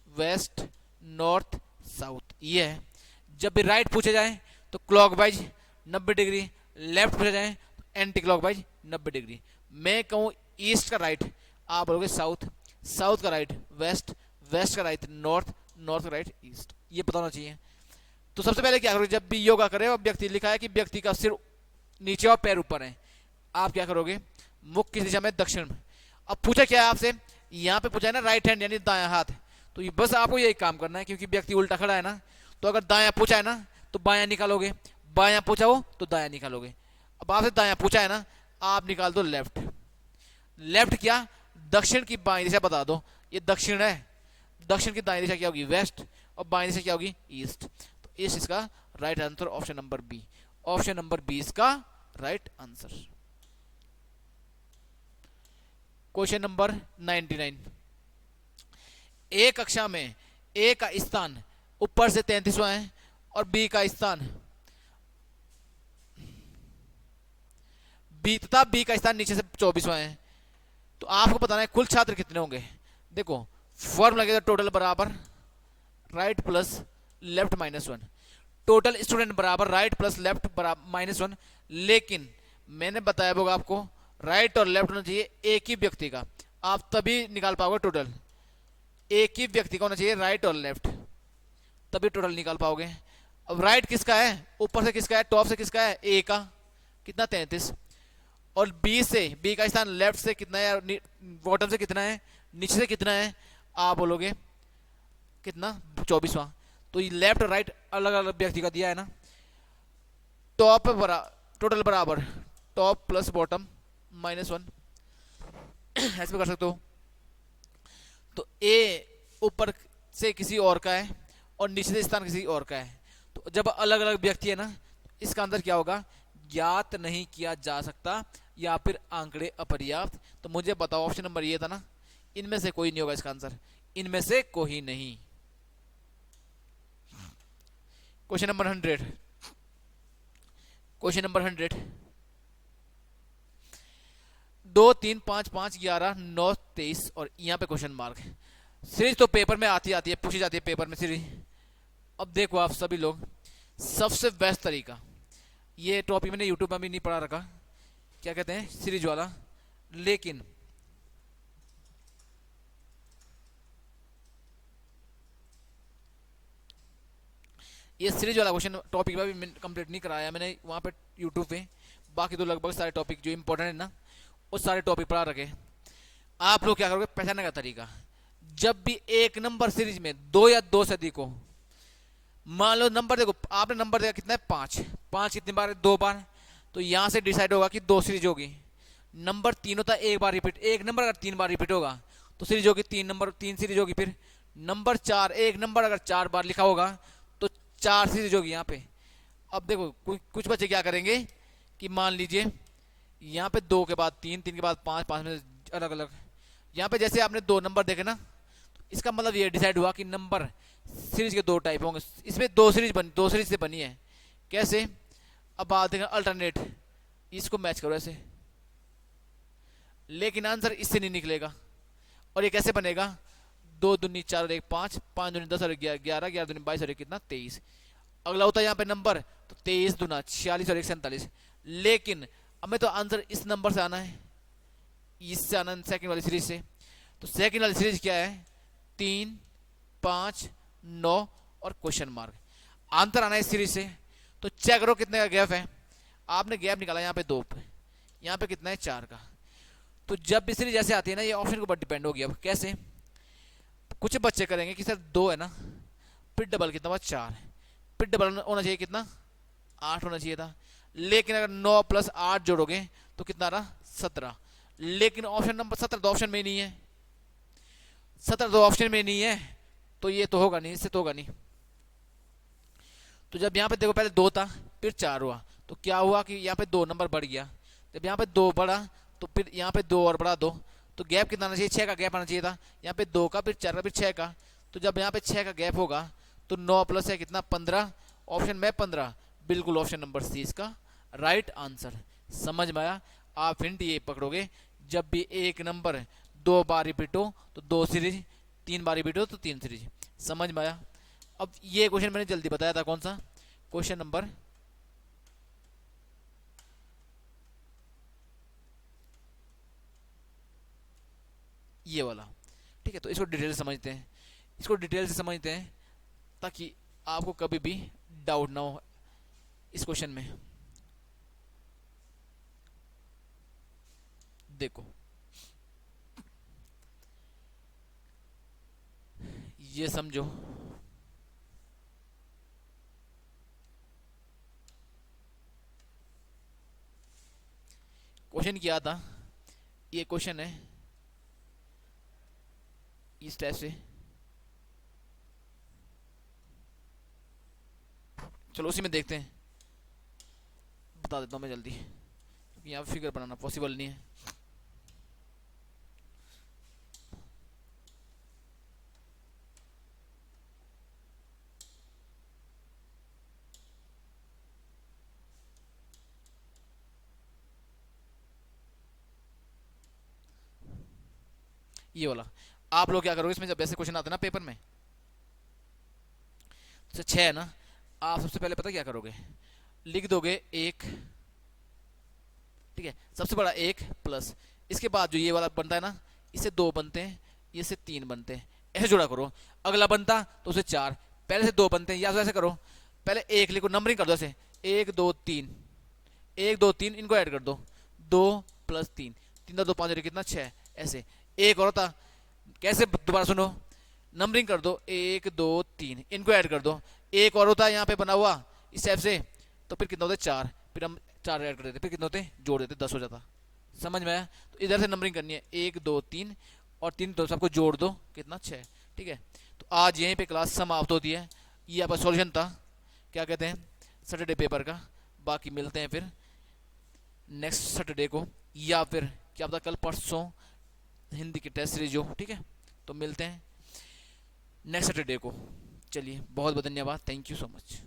वेस्ट नॉर्थ साउथ, ये है। जब भी राइट पूछे जाए तो क्लॉकवाइज 90 डिग्री, लेफ्ट पूछे जाए तो एंटी क्लॉकवाइज 90 डिग्री। मैं कहूँ ईस्ट का राइट, आप बोलोगे साउथ, साउथ का राइट वेस्ट, वेस्ट का राइट नॉर्थ, नॉर्थ का राइट ईस्ट, ये पता होना चाहिए। तो सबसे पहले क्या करोगे, जब भी योगा करे और व्यक्ति लिखा है कि व्यक्ति का सिर नीचे और पैर ऊपर है, आप क्या करोगे, मुख किस दिशा में, दक्षिण में। अब पूछा क्या है आपसे, यहाँ पे पूछा है ना राइट हैंड यानी दायां हाथ, तो ये बस आपको यही काम करना है, क्योंकि व्यक्ति उल्टा खड़ा है ना, तो अगर दायां पूछा है ना तो बायां निकालोगे, बायां पूछा हो तो दायां निकालोगे। अब आपसे दायां पूछा है ना, आप निकाल दो लेफ्ट। लेफ्ट क्या, दक्षिण की बाईं दिशा बता दो, ये दक्षिण है, दक्षिण की दाईं दिशा क्या होगी, वेस्ट, और बाईं दिशा क्या होगी, ईस्ट। तो ईस्ट इसका right answer option number B. Option number B इसका राइट आंसर। क्वेश्चन नंबर 99, ए कक्षा में ए का स्थान ऊपर से 33वां है और बी का स्थान बी तथा बी का स्थान नीचे से 24वां है, तो आपको बताना है कुल छात्र कितने होंगे। देखो फॉर्म लगेगा टोटल बराबर right plus left minus one, total student बराबर राइट प्लस लेफ्ट बराबर माइनस वन, लेकिन मैंने बताया होगा आपको राइट और लेफ्ट होना चाहिए एक ही व्यक्ति का, आप तभी निकाल पाओगे टोटल, एक ही व्यक्ति का होना चाहिए राइट और लेफ्ट, तभी टोटल निकाल पाओगे। अब राइट किसका है, ऊपर से किसका है, टॉप से किसका है, ए का, कितना 33, और बी से बी का स्थान लेफ्ट से कितना है, बॉटम से कितना है, नीचे से कितना है, आप बोलोगे कितना 24वां। तो ये लेफ्ट और राइट अलग अलग व्यक्ति का दिया है ना, टॉप टोटल बराबर top plus bottom minus one, ऐसे भी कर सकते हो। तो ए ऊपर से किसी और का है और नीचे से स्थान किसी और का है, तो जब अलग अलग व्यक्ति है ना, इसका आंसर क्या होगा, ज्ञात नहीं किया जा सकता या फिर आंकड़े अपर्याप्त। तो मुझे बताओ ऑप्शन नंबर ये था ना, इनमें से कोई नहीं होगा इसका आंसर, इनमें से कोई नहीं। क्वेश्चन नंबर 100, क्वेश्चन नंबर 100, 2 3 5 5 11 9 23 और यहाँ पे क्वेश्चन मार्क है। सीरीज तो पेपर में आती है, पूछी जाती है पेपर में सीरीज। अब देखो आप सभी लोग, सबसे बेस्ट तरीका, ये टॉपिक मैंने यूट्यूब में भी नहीं पढ़ा रखा, क्या कहते हैं सीरीज वाला, लेकिन ये सीरीज वाला क्वेश्चन टॉपिक में भी कंप्लीट नहीं कराया मैंने वहाँ पे यूट्यूब पे, बाकी तो लगभग सारे टॉपिक जो इंपॉर्टेंट है ना वो सारे टॉपिक पढ़ा रखे। आप लोग क्या करोगे, पहचानने का तरीका, जब भी एक नंबर सीरीज में दो या दो से अधिक हो, मान लो नंबर देखो आपने नंबर देखा कितना है 5, 5 कितनी बार है, 2 बार, तो यहां से डिसाइड होगा कि 2 सीरीज होगी। नंबर 3 होता है एक बार रिपीट, एक नंबर अगर 3 बार रिपीट होगा तो सीरीज होगी 3 नंबर, 3 सीरीज होगी। फिर नंबर 4, एक नंबर अगर 4 बार लिखा होगा तो 4 सीरीज होगी यहाँ पे। अब देखो कुछ बच्चे क्या करेंगे कि मान लीजिए यहाँ पे 2 के बाद 3, 3 के बाद 5, 5 में अलग अलग, यहाँ पे जैसे आपने 2 नंबर देखे ना, तो इसका मतलब ये डिसाइड हुआ कि नंबर सीरीज के 2 टाइप होंगे, इसमें 2 सीरीज से बनी है। कैसे, अब बात देखें अल्टरनेट, इसको मैच करो ऐसे, लेकिन आंसर इससे नहीं निकलेगा। और ये कैसे बनेगा, 2 दूनी 4 और 1 5, 5 दूनी 10 और 11, 11 दूनी 22 और 1 कितना 23। अगला होता है यहाँ पे नंबर, तो 23 दूना 46 और 1 47। लेकिन हमें तो आंसर इस नंबर से आना है, इससे आना सेकंड वाली सीरीज से। तो सेकंड वाली सीरीज क्या है, 3 5 9 और क्वेश्चन मार्क, आंसर आना है इस सीरीज से। तो चेक करो कितने का गैप है, आपने गैप निकाला यहाँ पे 2 पे, यहाँ पे कितना है 4 का। तो जब भी सीरीज ऐसे आती है ना, ये ऑप्शन के ऊपर डिपेंड होगी। अब कैसे, कुछ बच्चे करेंगे कि सर 2 है ना, फिर डबल कितना हुआ 4 है, फिर डबल होना चाहिए कितना 8 होना चाहिए था, लेकिन अगर 9 + 8 जोड़ोगे तो कितना रहा 17। लेकिन ऑप्शन नंबर 17 तो ऑप्शन में ही नहीं है, 17 तो ऑप्शन में नहीं है, तो ये तो होगा नहीं, इससे तो होगा नहीं। तो जब यहाँ पे देखो पहले 2 था फिर 4 हुआ, तो क्या हुआ कि यहाँ पे 2 नंबर बढ़ गया। जब यहाँ पे 2 बढ़ा तो फिर यहाँ पे 2 और बढ़ा 2, तो गैप कितना आना चाहिए, 6 का गैप आना चाहिए था। यहाँ पे 2 का, फिर 4 का, फिर 6 का। तो जब यहाँ पे 6 का गैप होगा तो 9 + है कितना 15, ऑप्शन में 15, बिल्कुल ऑप्शन नंबर सी इसका राइट आंसर। समझ में आया। आप हिंट ये पकड़ोगे, जब भी एक नंबर 2 बार रिपीट हो तो 2 सीरीज, 3 बार रिपीट हो तो 3 सीरीज। समझ में आया। अब ये क्वेश्चन मैंने जल्दी बताया था, कौन सा, क्वेश्चन नंबर ये वाला, ठीक है। तो इसको डिटेल से समझते हैं, इसको डिटेल से समझते हैं ताकि आपको कभी भी डाउट ना हो इस क्वेश्चन में। देखो ये समझो, क्वेश्चन किया था, ये क्वेश्चन है इस टाइप से। चलो उसी में देखते हैं, बता देता हूँ मैं जल्दी, क्योंकि यहाँ फिगर बनाना पॉसिबल नहीं है। ये वाला आप लोग क्या करोगे इसमें, जब ऐसे क्वेश्चन आते हैं ना पेपर में, तो 6 है ना, आप सबसे पहले पता क्या करोगे, लिख दोगे 1, ठीक है, सबसे बड़ा 1 प्लस, इसके बाद जो ये वाला बनता है ना, इससे 2 बनते हैं, ये से 3 बनते हैं, ऐसे जोड़ा करो। अगला बनता तो उसे 4, पहले से 2 बनते हैं, या तो ऐसे करो, पहले 1 लिखो, नंबरिंग कर दो ऐसे, 1 2 3, 1 2 3, इनको ऐड कर दो, 2 प्लस 3, 3 2 5 कितना 6, ऐसे। एक और होता, कैसे, दोबारा सुनो, नंबरिंग कर दो 1 2 3, इनको ऐड कर दो, एक और होता है यहाँ पे बना हुआ इस टाइप से, तो फिर कितना होता है 4, फिर हम 4 ऐड कर देते, फिर कितना होते जोड़ देते, 10 हो जाता। समझ में आया? तो इधर से नंबरिंग करनी है 1 2 3 और 3 तो सबको जोड़ दो, कितना 6, ठीक है। तो आज यहीं पे क्लास समाप्त होती है। ये आपका सॉल्यूशन था, क्या कहते हैं, सैटरडे पेपर का। बाकी मिलते हैं फिर नेक्स्ट सैटरडे को, या फिर क्या पता कल परसों हिंदी की टेस्ट सीरीज हो, ठीक है। तो मिलते हैं नेक्स्ट सैटरडे को। चलिए बहुत बहुत धन्यवाद, थैंक यू सो मच।